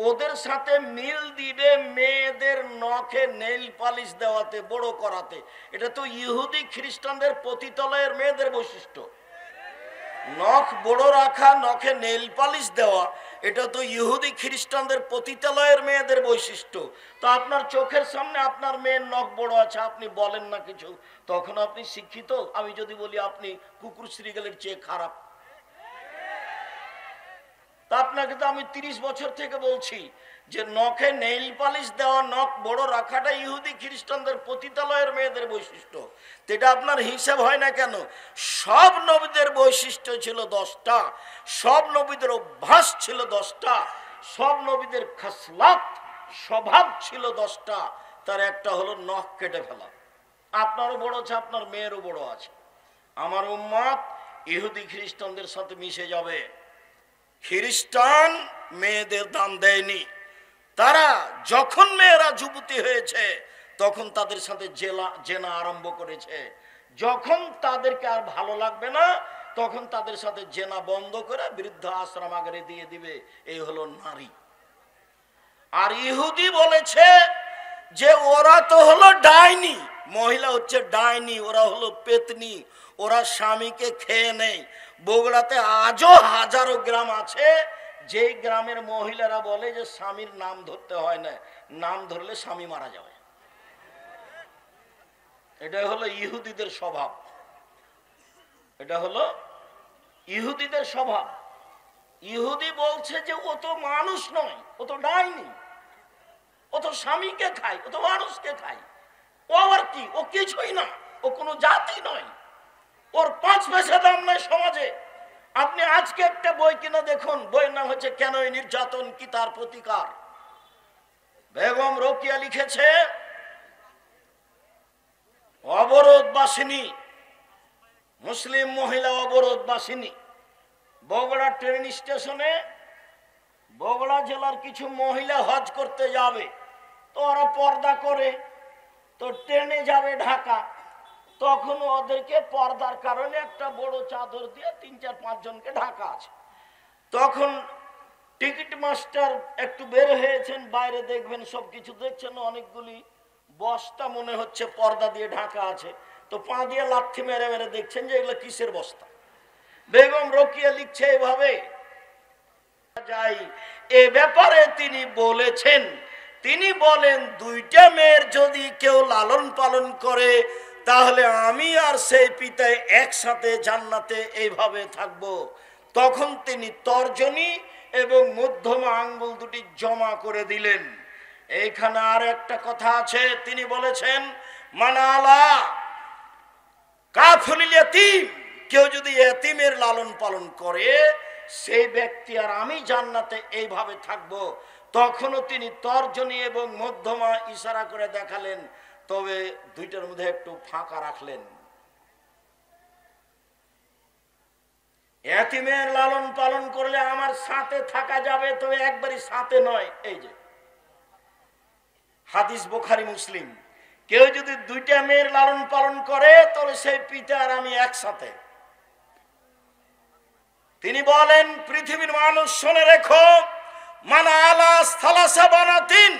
A: ওদের সাথে মিল দিবে মেয়েদের নখে নেইল পালিশ দেওয়াতে, বড় করাতে। এটা তো ইহুদি খ্রিস্টানদের পতিতালয়ের মেয়েদের বৈশিষ্ট্য। নখ বড় রাখা, নখে নেইল পালিশ দেওয়া, এটা তো ইহুদি খ্রিস্টানদের পতিতালয়ের মেয়েদের বৈশিষ্ট্য। তো আপনার চোখের সামনে আপনার মেয়ের নখ বড় আছে, আপনি বলেন না কিছু, তখন আপনি শিক্ষিত? আমি যদি বলি আপনি কুকুর শ্রীগালের চেয়ে খারাপ, তা আপনাকে তো আমি 30 বছর থেকে বলছি যে নখে নেইল পালিশ দেওয়া, নখ বড় রাখাটা ইহুদি খ্রিস্টানদের পতিতালয়ের মেয়েদের বৈশিষ্ট্য। এটা আপনার হিসাব হয় না কেন? সব নবীদের বৈশিষ্ট্য ছিল 10টা, সব নবীদের অভ্যাস ছিল 10টা, সব নবীদের খাসলাত, স্বভাব ছিল 10টা। তার একটা হলো নখ কেটে ফেলা। আপনারও বড় আছে, আপনার মেয়েরও বড় আছে। আমার উম্মত ইহুদি খ্রিস্টানদের সাথে মিশে যাবে। খ্রিস্টান মেয়েদের দাম দেয়নি। তারা যখন মেয়েরা যুবতী হয়েছে, তখন তাদের সাথে জেনা আরম্ভ করেছে। যখন তাদেরকে আর ভালো লাগবে না, তখন তাদের সাথে জেনা বন্ধ করে বৃদ্ধ আশ্রম আগে দিয়ে দিবে। এই হলো নারী। আর ইহুদি বলেছে যে ওরা তো হলো ডাইনি, মহিলা হচ্ছে ডাইনি, ওরা হলো পেতনি, ওরা স্বামীকে খেয়ে নেয়। বগুড়াতে আজও হাজারো গ্রাম আছে যে গ্রামের মহিলারা বলে যে স্বামীর নাম ধরতে হয় না, নাম ধরলে স্বামী মারা যাবে। এটা হলো ইহুদিদের স্বভাব, এটা হলো ইহুদিদের স্বভাব। ইহুদি বলছে যে ও তো মানুষ নয়, ও তো ডাইনি, ও তো স্বামীকে খায়, ও তো মানুষকে খায়। ও আবার কি? ও কিছুই না, ও কোনো জাতি নয়, ওর 5 পয়সা দাম নাই সমাজে। আপনি আজকে একটা বই কিনে দেখুন, বইয়ের নাম হচ্ছে কেন এই নির্যাতন, কি তার প্রতিকার। বেগম রোকেয়া লিখেছে, অবরোধবাসিনী, মুসলিম মহিলা অবরোধবাসিনী। বগুড়া ট্রেন স্টেশনে বগুড়া জেলার কিছু মহিলা হজ করতে যাবে, তো ওরা পর্দা করে, তো ট্রেনে যাবে ঢাকা, তখন ওদেরকে পর্দার কারণে একটা বড় চাদর দিয়ে 3-4-5 জনকে ঢাকা আছে। তখন টিকিট মাস্টার একটু বের হয়েছেন বাইরে, দেখবেন সবকিছু দেখছেন, অনেকগুলি বস্তা মনে হচ্ছে পর্দা দিয়ে ঢাকা আছে, তো পা দিয়ে লাথি মেরে মেরে দেখছেন যে এগুলো কিসের বস্তা। বেগম রোকেয়া লিখছে এভাবে, যাই এ ব্যাপারে তিনি বলেছেন, তিনি বলেন 2টা মেয়ের যদি কেউ লালন পালন করে, তাহলে আমি আর সেই পিতায় একসাথে জান্নাতে এইভাবে থাকব। তখন তিনি তর্জনী এবং মধ্যমা আঙ্গুল দুটি জমা করে দিলেন। এইখানে আর একটা কথা আছে, তিনি বলেছেন মানালা কাফুলিল ইয়াতীম, কেউ যদি এতিমের লালন পালন করে, সেই ব্যক্তি আর আমি জান্নাতে এইভাবে থাকব। তখনও তিনি তর্জনী এবং মধ্যমা ইশারা করে দেখালেন, তবে 2টার মধ্যে একটু ফাঁকা রাখলেন। এতিমের লালন পালন করলে আমার সাথে থাকা যাবে, তবে একবারই সাথে নয়। এই যে হাদিস বুখারী মুসলিম, কেউ যদি 2টা মেয়ের লালন পালন করে, তাহলে সেই পিতা আর আমি একসাথে। তিনি বলেন, পৃথিবীর মানুষ শুনে রেখো, মান আলা সালাসা বানাতিন,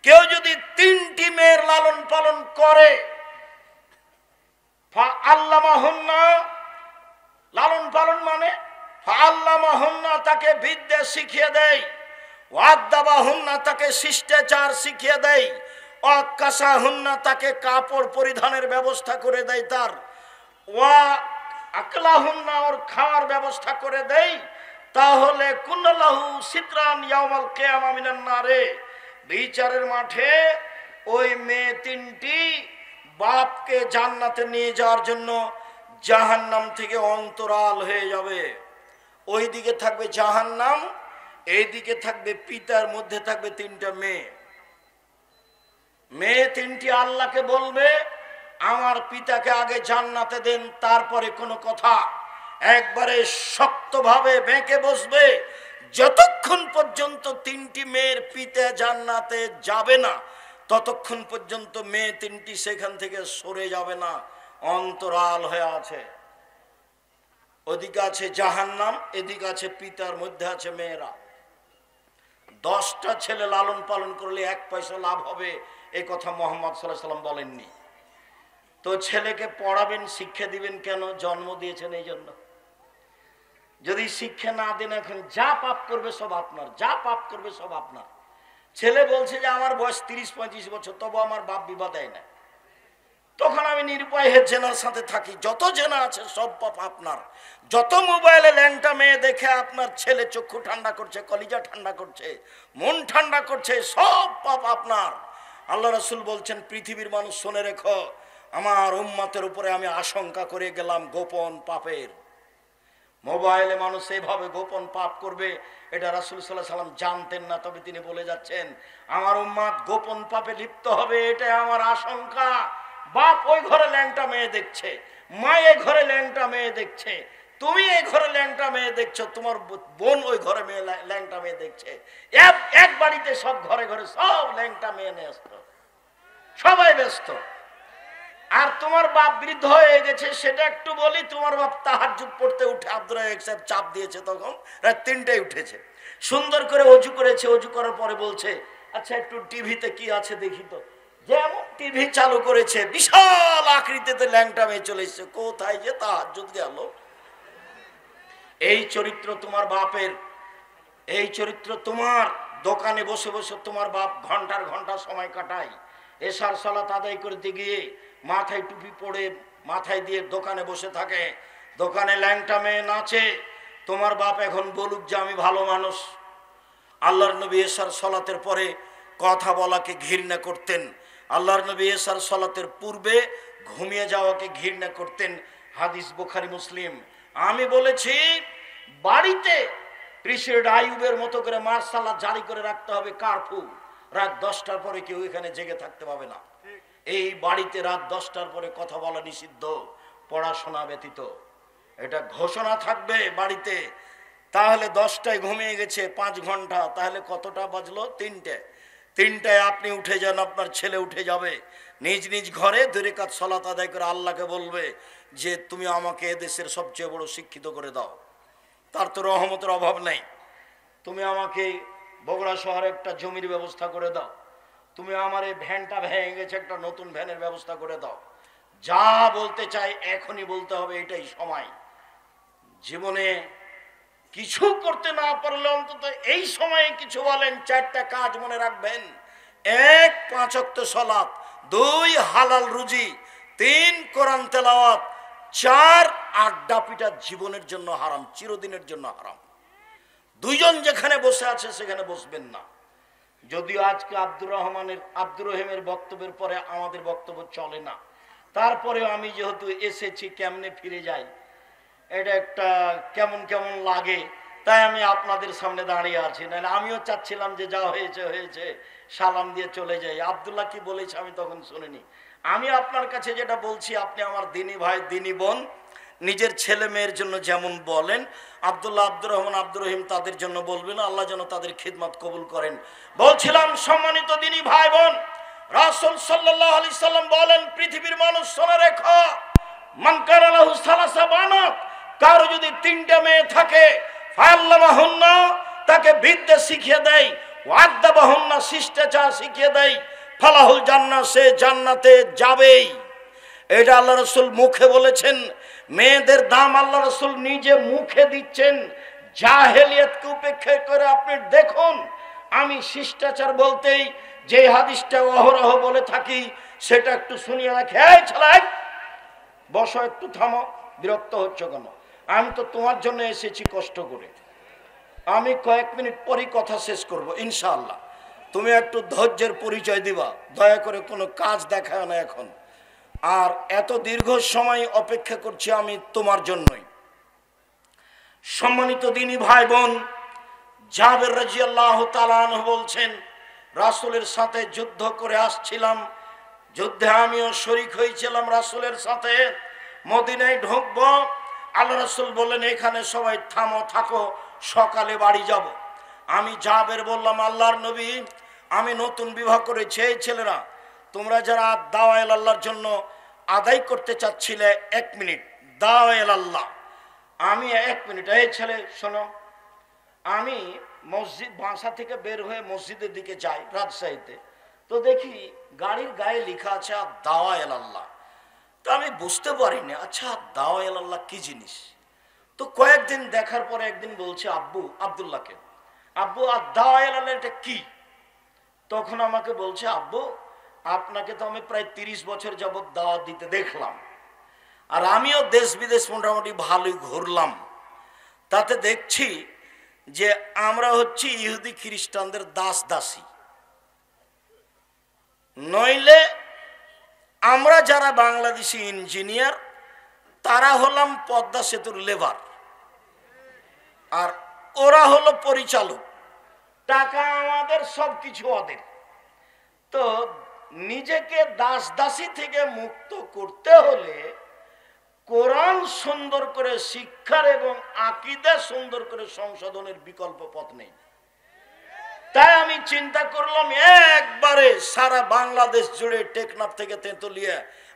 A: কেউ যদি 3টি মেয়ের লালন পালন করে, ফা আল্লামাহুন্না, লালন পালন মানে ফা আল্লামাহুন্না, তাকে বিদ্যা শিখিয়ে দেয়, ওয়াদ্দাবাহুন্না, তাকে শিষ্টাচার শিখিয়ে দেয়, ওয়াক্কাসাহুন্না, তাকে কাপড় পরিধানের ব্যবস্থা করে দেয়, তার ওয়া আকলাহুন্না, ওর খাওয়ার ব্যবস্থা করে দেই, তাহলে কুল্লাহু সিতরান ইয়াউমাল কিয়ামা মিনান নারে, বিচারের মাঠে ওই মেয়ে তিনটি বাপকে জান্নাতে নিয়ে যাওয়ার জন্য জাহান্নাম থেকে অন্তরাল হয়ে যাবে। ওই দিকে থাকবে জাহান্নাম, এই দিকে থাকবে পিতার, মধ্যে থাকবে তিনটা মেয়ে। মেয়ে তিনটি আল্লাহকে বলবে, আমার পিতাকে আগে জান্নাতে দেন, তারপরে কোনো কথা। একবারে শক্তভাবে বেঁকে বসবে, যতক্ষণ পর্যন্ত তিনটি মেয়ের পিতা জান্নাতে যাবে না ততক্ষণ পর্যন্ত মেয়ে তিনটি সেখান থেকে সরে যাবে না, অন্তরাল হয়ে আছে। ওদিকে আছে জাহান্নাম, এদিকে আছে পিতার, মধ্যে আছে মেয়েরা। 10টা ছেলে লালন পালন করলে 1 পয়সা লাভ হবে, এই কথা মুহাম্মদ সাল্লাল্লাহু আলাইহি ওয়াসাল্লাম বলেননি। তো ছেলেকে পড়াবেন, শিক্ষা দিবেন কেন? জন্ম দিয়েছেন এই জন্য। যদি শিক্ষা না দেন, এখন যা পাপ করবে সব আপনার, যা পাপ করবে সব আপনার। ছেলে বলছে যে আমার বয়স 30-35 বছর, তবু আমার বাপ বিবাহ দেয় না। তখন আমি নিরুপায় হয়ে জেনার সাথে থাকি। যত জেনা আছে সব পাপ আপনার। যত মোবাইলে ল্যাংটা মেয়ে দেখে আপনার ছেলে চক্ষু ঠান্ডা করছে, কলিজা ঠান্ডা করছে, মন ঠান্ডা করছে, সব পাপ আপনার। আল্লাহ রাসূল বলছেন, পৃথিবীর মানুষ শুনে রেখো, আমার উম্মতের উপরে আমি আশঙ্কা করে গেলাম গোপন পাপের। মোবাইলে মানুষ এইভাবে গোপন পাপ করবে, এটা রাসূল সাল্লাল্লাহু আলাইহি ওয়াসাল্লাম জানতেন না, তবে তিনি বলে যাচ্ছেন আমার উম্মত গোপন পাপে লিপ্ত হবে, এটা আমার আশঙ্কা। বাপ ওই ঘরে ল্যাংটা মেয়ে দেখছে, মা এই ঘরে ল্যাংটা মেয়ে দেখছে, তুমি এই ঘরে ল্যাংটা মেয়ে দেখছো, তোমার বোন ওই ঘরে মেয়ে ল্যাংটা মেয়ে দেখছে। এক বাড়িতে সব ঘরে ঘরে সব ল্যাংটা মেয়ে ব্যস্ত, সবাই ব্যস্ত। আর তোমার বাপ বৃদ্ধ হয়ে গেছে, সেটা একটু বলি। তোমার বাপ তাহাজ্জুদ পড়তে উঠে, আব্দুর রাজ্জাক সাহেব চাপ দিয়েছে, তখন রাত 3টায় উঠেছে, সুন্দর করে অজু করেছে। অজু করার পরে বলছে, আচ্ছা একটু টিভিতে কি আছে দেখি তো। যেমন টিভি চালু করেছে, বিশাল আকৃতিতে ল্যাংটা মেয়ে চলে এসেছে। কোথায় যে তাহাজ্জুদ গেল। এই চরিত্র তোমার বাপের, এই চরিত্র তোমার। দোকানে বসে বসে তোমার বাপ ঘন্টার ঘন্টা সময় কাটায়। এশার সালাত আদায় করতে গিয়ে মাথায় টুপি পরে মাথায় দিয়ে দোকানে বসে থাকে, দোকানে ল্যাংটা মেয়ে নাচে। তোমার বাপ এখন বলুক যে আমি ভালো মানুষ। আল্লাহর নবী এশার সালাতের পরে কথা বলাকে ঘৃণা করতেন। আল্লাহর নবী এশার সালাতের পূর্বে ঘুমিয়ে যাওয়াকে ঘৃণা করতেন। হাদিস বুখারী মুসলিম। আমি বলেছি বাড়িতে প্রেসিডেন্ট আইয়ুবের মতো করে মার্শাল্লাহ জারি করে রাখতে হবে, কারফু। রাত 10টার পরে কেউ এখানে জেগে থাকতে পাবে না। এই বাড়িতে রাত 10টার পরে কথা বলা নিষিদ্ধ, পড়াশোনা ব্যতীত। এটা ঘোষণা থাকবে বাড়িতে। তাহলে 10টায় ঘুমিয়ে গেছে 5 ঘন্টা, তাহলে কতটা বাজলো? 3টায় আপনি উঠে যান, আপনার ছেলে উঠে যাবে, নিজ নিজ ঘরে 2 রাকাত সালাত আদায় করে আল্লাহকে বলবে যে তুমি আমাকে এদেশের সবচেয়ে বড় শিক্ষিত করে দাও। তার তো রহমতের অভাব নেই। তুমি আমাকে বগুড়া শহরে একটা জমির ব্যবস্থা করে দাও। তুমি আমার এই ভ্যানটা ভেঙে গেছে, একটা নতুন ভ্যানের ব্যবস্থা করে দাও। যা বলতে চাই এখনই বলতে হবে, এটাই সময়। জীবনে কিছু করতে না পারলে অন্তত এই সময়ে কিছু বলেন। 4টা কাজ মনে রাখবেন। 1 5 ওয়াক্ত সালাত, 2 হালাল রুজি, 3 কোরআন তেলাওয়াত, 4 আড্ডা পিটা জীবনের জন্য হারাম, চিরদিনের জন্য হারাম। 2 জন যেখানে বসে আছে সেখানে বসবেন না। যদিও আজকে আব্দুর রহিমের বক্তব্যের পরে আমাদের বক্তব্য চলে না, তারপরেও আমি যেহেতু এসেছি, কেমনে ফিরে যাই এটা একটা কেমন কেমন লাগে, তাই আমি আপনাদের সামনে দাঁড়িয়ে আছি। নাহলে আমিও চাচ্ছিলাম যে যা হয়েছে হয়েছে, সালাম দিয়ে চলে যাই। আব্দুল্লাহ কি বলেছে আমি তখন শুনিনি। আমি আপনার কাছে যেটা বলছি, আপনি আমার দিনী ভাই দিনী বোন, নিজের ছেলে মেয়ের জন্য যেমন বলেন, আব্দুল্লাহ, আব্দুর রহমান, আব্দুর রহিম তাদের জন্য বলবেন। আল্লাহ যেন তাদের খিদমত কবুল করেন। বলছিলাম সম্মানিত দিনী ভাই বোন, রাসূল সাল্লাল্লাহু আলাইহি সাল্লাম বলেন, পৃথিবীর মানুষ শুনে রেখো, মান কানা লাহু সালাসা বানাত, কারো যদি 3টা মেয়ে থাকে, ফাআল্লামাহুন্না, তাকে বিদ্যা শিখিয়ে দেয়, ওয়াদাবাহুন্না, শিষ্টাচার শিখিয়ে দেয়, ফালাহুল জান্নাহ, সে জান্নাতে যাবেই। এটা আল্লাহ রাসূল মুখে বলেছেন। মেয়েদের দাম আল্লাহ রাসূল নিজে মুখে দিচ্ছেন। জাহেলিয়াতকে উপেক্ষা করে আপনি দেখুন। আমি শিষ্টাচার বলতেই যে হাদিসটা অহরহ বলে থাকি, সেটা একটু শুনিয়ে রাখে। এই ছেলে, বসো, একটু থামো, বিরক্ত হচ্ছ কেন? আমি তো তোমার জন্য এসেছি কষ্ট করে। আমি কয়েক মিনিট পরই কথা শেষ করব ইনশাআল্লাহ। তুমি একটু ধৈর্যের পরিচয় দিবা, দয়া করে কোনো কাজ দেখায় না এখন। আর এত দীর্ঘ সময় অপেক্ষা করছি আমি তোমার জন্যই। সম্মানিত দিনী ভাই বোন, জাবের রাদিয়াল্লাহু তাআলা আনহু বলছেন, রাসূলের সাথে যুদ্ধ করে আসছিলাম, যুদ্ধে আমিও শরীক হয়েছিলাম রাসূলের সাথে। মদিনায় ঢুকবো, আল্লাহ রাসূল বললেন এখানে সবাই থামো, থাকো, সকালে বাড়ি যাব। আমি জাবের বললাম, আল্লাহর নবী, আমি নতুন বিবাহ করেছি, এই ছেলেরা তোমরা যারা দাওয়াত আল্লাহর জন্য আদায় করতে চাচ্ছিলে, 1 মিনিট দাওয়াত আল্লাহ। আমি 1 মিনিট, এই ছেলে শোনো, আমি মসজিদ বাসা থেকে বের হয়ে মসজিদের দিকে যাই রাজশাহীতে, তো দেখি গাড়ির গায়ে লেখা আছে দাওয়াত আল্লাহ। তো আমি বুঝতে পারিনি, আচ্ছা দাওয়াত আল্লাহ কি জিনিস। তো কয়েকদিন দেখার পরে একদিন বলছে আব্বু, আব্দুল্লাহকে, আব্বু আর দাওয়াত আল্লাহ এটা কি? তখন আমাকে বলছে, আব্বু আপনাকে তো আমি প্রায় 30 বছর যাবত দাওয়াত দিতে দেখলাম, আর আমিও দেশ বিদেশ মোটামুটি ভালোই ঘুরলাম, তাতে দেখছি যে আমরা হচ্ছি ইহুদি খ্রিস্টানদের দাস দাসী, নইলে আমরা যারা বাংলাদেশি ইঞ্জিনিয়ার তারা হলাম পদ্মা সেতুর লেবার, আর ওরা হলো পরিচালক, টাকা আমাদের, সবকিছু ওদের। তো নিজেকে দাস দাসী থেকে মুক্ত করতে হলে কোরআন সুন্দর করে শিক্ষার এবং আকীদা সুন্দর করে সংশোধনের বিকল্প পথ নেই। তাই আমি চিন্তা করলাম একবারে সারা বাংলাদেশ জুড়ে, টেকনাফ থেকে তেঁতুলিয়া,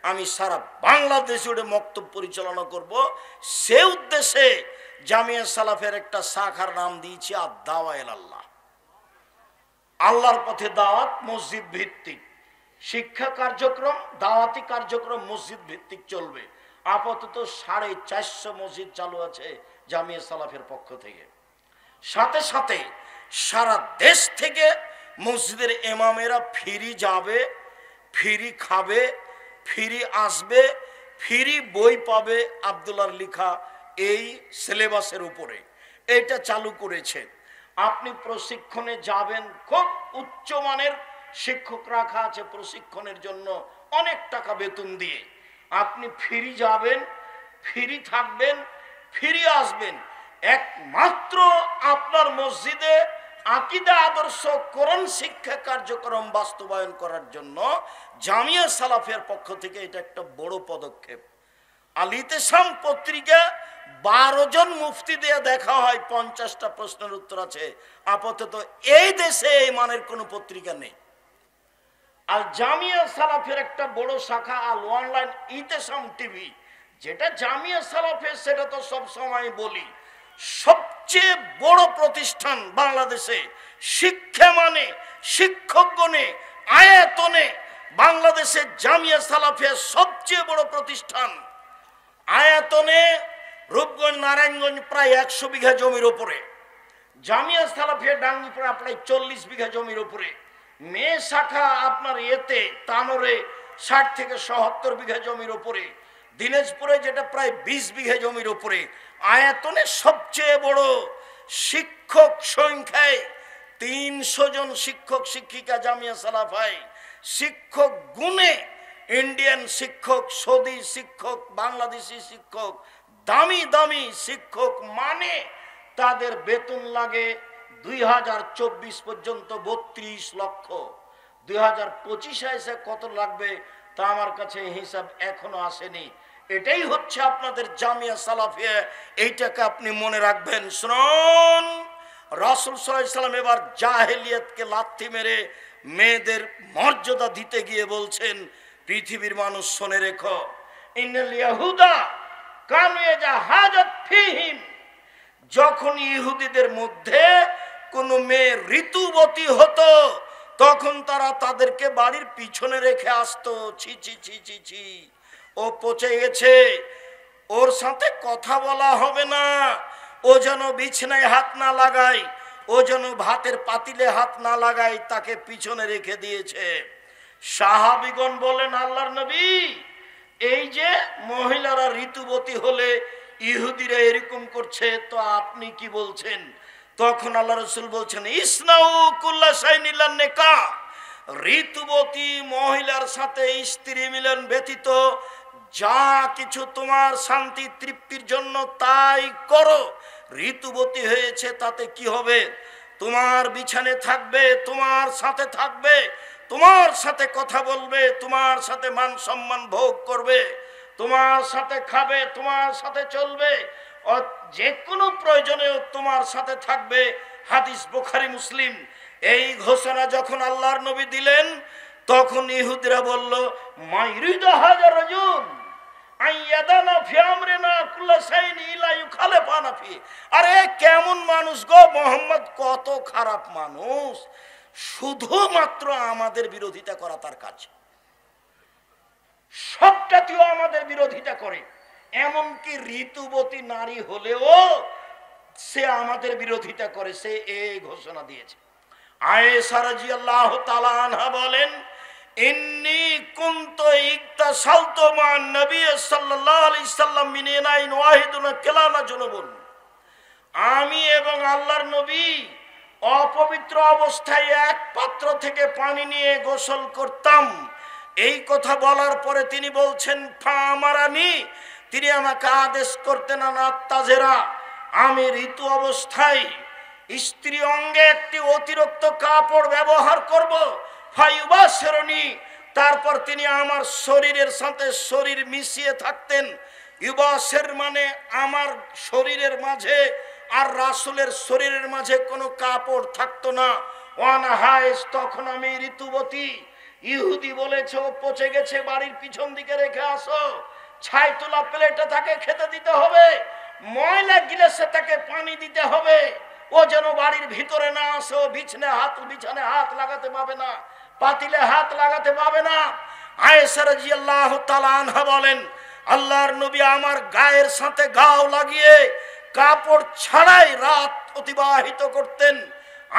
A: আমি সারা বাংলাদেশ জুড়ে মক্তব পরিচালনা করব। সে উদ্দেশ্যে জামিয়া সালাফের একটা শাখার নাম দিয়েছি দাওয়াত আল্লাহ। আল্লাহর পথে দাওয়াত, মসজিদ ভিত্তিক শিক্ষা কার্যক্রম, দাওয়াতি কার্যক্রম মসজিদ ভিত্তিক চলবে। আপাতত 450 মসজিদ চালু আছে জামিয়া সালাফের পক্ষ থেকে। সাথে সাথে সারা দেশ থেকে মসজিদের ইমামেরা ফ্রি যাবে, ফ্রি খাবে, ফ্রি আসবে, ফ্রি বই পাবে আব্দুল্লাহর লেখা এই সিলেবাসের উপরে। এটা চালু করেছে। আপনি প্রশিক্ষণে যাবেন, খুব উচ্চমানের শিক্ষক রাখা আছে প্রশিক্ষণের জন্য, অনেক টাকা বেতন দিয়ে। আপনি ফ্রি যাবেন, ফ্রি থাকবেন, ফ্রি আসবেন। একমাত্র আপনার মসজিদে আকীদা, আদর্শ, কোরআন শিক্ষা কার্যক্রম বাস্তবায়ন করার জন্য জামিয়া সালাফের পক্ষ থেকে এটা একটা বড় পদক্ষেপ। আল ইতিসাম পত্রিকা 12 জন মুফতি দিয়ে দেখা হয়, 50টা প্রশ্নের উত্তর আছে। আপাতত এই দেশে এই মানের কোনো পত্রিকা নেই। আর জামিয়া সালাফের একটা বড় শাখা আল অনলাইন ইতিসাম টিভি, যেটা জামিয়া সালাফের, সেটা তো সব সময় বলি সবচেয়ে বড় প্রতিষ্ঠান বাংলাদেশে। শিক্ষা মানে, শিক্ষক গণে, আয়াতনে বাংলাদেশে জামিয়া সালাফের সবচেয়ে বড় প্রতিষ্ঠান। আয়াতনে রূপগঞ্জ, নারায়ণগঞ্জ প্রায় 100 বিঘা জমির উপরে, জামিয়া সালাফিয়া ডাঙ্গিপাড়া প্রায় 40 বিঘা জমির উপরে, মেয়ে শাখা আপনার এতে তানোরে 60 থেকে 77 বিঘা জমির উপরে, দিনাজপুরে যেটা প্রায় 20 বিঘা জমির উপরে। আয়তনে সবচেয়ে বড়, শিক্ষক সংখ্যায় 300 জন শিক্ষক শিক্ষিকা জামিয়া সালাফায়। শিক্ষক গুণে ইন্ডিয়ান শিক্ষক, সৌদি শিক্ষক, বাংলাদেশি শিক্ষক, দামি দামি শিক্ষক, মানে তাদের বেতন লাগে 2024 পর্যন্ত 32 লক্ষ। 2025 এসে কত লাগবে তা আমার কাছে হিসাব এখনো আসেনি। এটাই হচ্ছে আপনাদের জামিয়া সালাফিয়া। এইটাকে আপনি মনে রাখবেন। শুনুন, রাসূল সাল্লাল্লাহু আলাইহি সাল্লাম এবার জাহেলিয়াতকে লাথি মেরে মেয়েদের মর্যাদা দিতে গিয়ে বলছেন, পৃথিবীর মানুষ শুনে রেখো, ইন্নাল ইয়াহুদা কানু ইয়াজাহাজাত ফীহিম, যখন ইহুদিদের মধ্যে কোন মেয়ে ঋতুবতী হতো তখন তারা তাদেরকে বাড়ির পিছনে রেখে আসতো। ছি ছি ছি ছি ছি, ও পচে গেছে, ওর সাথে কথা বলা হবে না, ও যেন বিছানায় হাত না লাগায়, ও যেন ভাতের পাতিলে হাত না লাগায়, তাকে পিছনে রেখে দিয়েছে। সাহাবীগণ বলেন, আল্লাহর নবী এই যে মহিলারা ঋতুবতী হলে ইহুদিরা এরকম করছে, তো আপনি কি বলছেন? তখন আল্লাহ রসুল বলছেন, ইসনাউ কুল্লা শাইইন ইল্লা নিকাহ, ঋতুবতী মহিলার সাথে স্ত্রী মিলন ব্যতীত যা কিছু তোমার শান্তি তৃপ্তির জন্য তাই করো। ঋতুবতী হয়েছে তাতে কি হবে? তোমার বিছানে থাকবে, তোমার সাথে থাকবে, তোমার সাথে কথা বলবে, তোমার সাথে মান সম্মান ভোগ করবে, তোমার সাথে খাবে, তোমার সাথে চলবে, যে কোনো প্রয়োজনে তোমার সাথে থাকবে। হাদিস বুখারী মুসলিম। এই ঘোষণা যখন আল্লাহর নবী দিলেন, তখন ইহুদিরা বলল, মাইরিদু হাজার রাজুল আইয়াদানা ফি আমরিনা কুল্লা শাইইন ইলা ইউখালিফানা ফি। আরে কেমন মানুষ গো মোহাম্মদ, কত খারাপ মানুষ, শুধুমাত্র আমাদের বিরোধিতা করা তার কাজ, সবটাতেও আমাদের বিরোধিতা করে। এমনকি ঋতুবতী নারী হলেও সে আমাদের বিরোধিতা করে, সে এই ঘোষণা দিয়েছে। আয়েশা রাদিয়াল্লাহু তাআলা আনহা বলেন, ইন্নী কুনতু ইকতাসালতু মান নবী সাল্লাল্লাহু আলাইহি সাল্লাম মিন ইনাইন ওয়াহিদুন কালানা জুনুবুন, আমি এবং আল্লাহর নবী অপবিত্র অবস্থায় এক পাত্র থেকে পানি নিয়ে গোসল করতাম। এই কথা বলার পরে তিনি বলছেন, ফামারানি, তিনি আমাকে আদেশ করতেন, আনাত্তাজেরা, আমি ঋতু অবস্থায় স্ত্রী অঙ্গে একটি অতিরিক্ত কাপড় ব্যবহার করব। ফায়ুবাশিরুনি, তারপর তিনি আমার শরীরের সাথে শরীর মিশিয়ে থাকতেন। ইউবাশির মানে আমার শরীরের মাঝে আর রাসূলের শরীরের মাঝে কোনো কাপড় থাকতো না। ওয়ানা হায়েস, তখন আমি ঋতুবতী। ইহুদি বলেছে ও পচে গেছে, বাড়ির পিছন দিকে রেখে আসো, ছাই তোলা প্লেটে তাকে খেতে দিতে হবে, ময়লা গিলাসে তাকে পানি দিতে হবে, ও যেন বাড়ির ভিতরে না আসে, বিছানে হাত লাগাতে পাবে না, পাতিলে হাত লাগাতে পাবে না। আয়েশা রাদিয়াল্লাহু তাআলা আনহা বলেন, আল্লাহর নবী আমার গায়ের সাথে গাও লাগিয়ে কাপড় ছাড়াই রাত অতিবাহিত করতেন।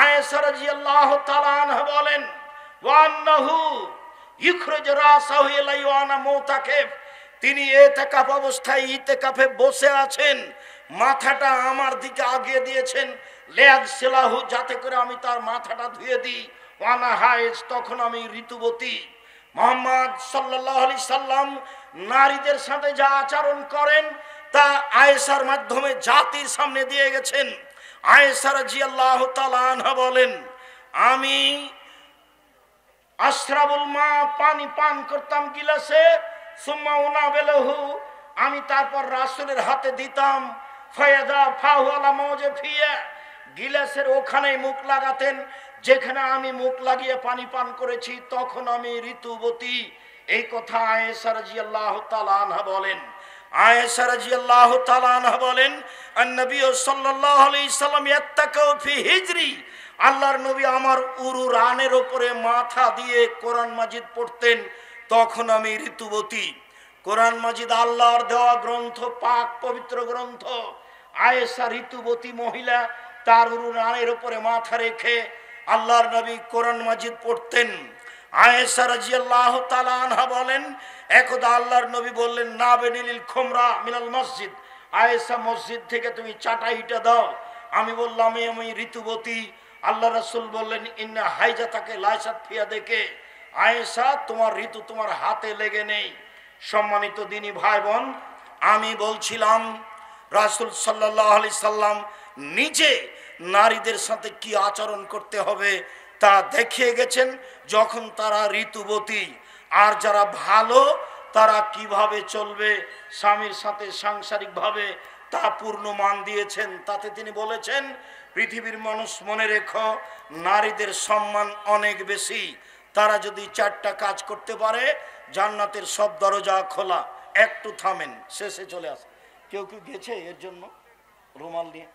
A: আয়েশা রাদিয়াল্লাহু তাআলা আনহা বলেন, ওয়ান্নাহু ইখরাজ রাসাহু ইলাই ওয়ানা মুতাকিফ, তিনি ইতিকাফ অবস্থায় ইতিকাফে বসে আছেন, মাথাটা আমার দিকে আগিয়ে দিয়েছেন, লিয়াগসিলাহু, যাতে করে আমি তার মাথাটা ধুয়ে দিই। ওয়ানা হায়েজ, তখন আমি ঋতুবতী। মুহাম্মদ সাল্লাল্লাহু আলাইহি সাল্লাম নারীদের সাথে যা আচরণ করেন তা আয়েশার মাধ্যমে জাতির সামনে দিয়ে গেছেন। আয়েশা রাদিয়াল্লাহু তাআলা আনহা বলেন, আমি আশরাবুল মা, পানি পান করতাম গিলাসে, সুম্মা উনাবিলহু, আমি তারপর রাসূলের হাতে দিতাম, ফায়াদা ফাহু আলা মাওজিফিয়া, গিলাসের ওখানেই মুখ লাগাতেন যেখানে আমি মুখ লাগিয়ে পানি পান করেছি, তখন আমি ঋতুবতী। এই কথা আয়েশা রাদিয়াল্লাহু তাআলা আনহা বলেন। আয়েশা রাদিয়াল্লাহু তাআলা আনহা বলেন, আন-নবী সাল্লাল্লাহু আলাইহি সাল্লাম ইয়াত্তাকাউ ফি হিজরি, আল্লাহর নবী আমার উরু রানের উপরে মাথা দিয়ে কোরআন মাজিদ পড়তেন, তখন আমি ঋতুবতী। কোরআন মাজিদ আল্লাহর দেওয়া গ্রন্থ, পাক পবিত্র গ্রন্থ। আয়েশা ঋতুবতী মহিলা, তার উরু রানের উপরে মাথা রেখে আল্লাহর নবী কোরআন মাজিদ পড়তেন। আয়েশা রাদিয়াল্লাহু তাআলা আনহা বলেন, একদা আল্লাহর নবী বললেন, নাবিনিল খুমরা মিনাল মসজিদ, আয়েশা মসজিদ থেকে তুমি চাটাইটা দাও। আমি বললাম, আমি ঋতুবতী। আল্লাহ রাসূল বললেন, ইন্না হাইজাতাকে লাইসাত ফিয়া, দেখে আয়েশা, তোমার ঋতু তোমার হাতে লেগে নেই। সম্মানিত দিনী ভাই বোন, আমি বলছিলাম রাসূল সাল্লাল্লাহু আলাইহি সাল্লাম নিজে নারীদের সাথে কি আচরণ করতে হবে তা দেখিয়ে গেছেন যখন তারা ঋতুবতী। আর যারা ভালো তারা কিভাবে চলবে স্বামীর সাথে সাংসারিকভাবে তা পূর্ণ মান দিয়েছেন। তাতে তিনি বলেছেন, পৃথিবীর মানুষ মনে রেখো, নারীদের সম্মান অনেক বেশি। তারা যদি 4টা কাজ করতে পারে, জান্নাতের সব দরজা খোলা। একটু থামেন, শেষে চলে আসে। কেউ কেউ গেছে এর জন্য রুমাল নিয়ে?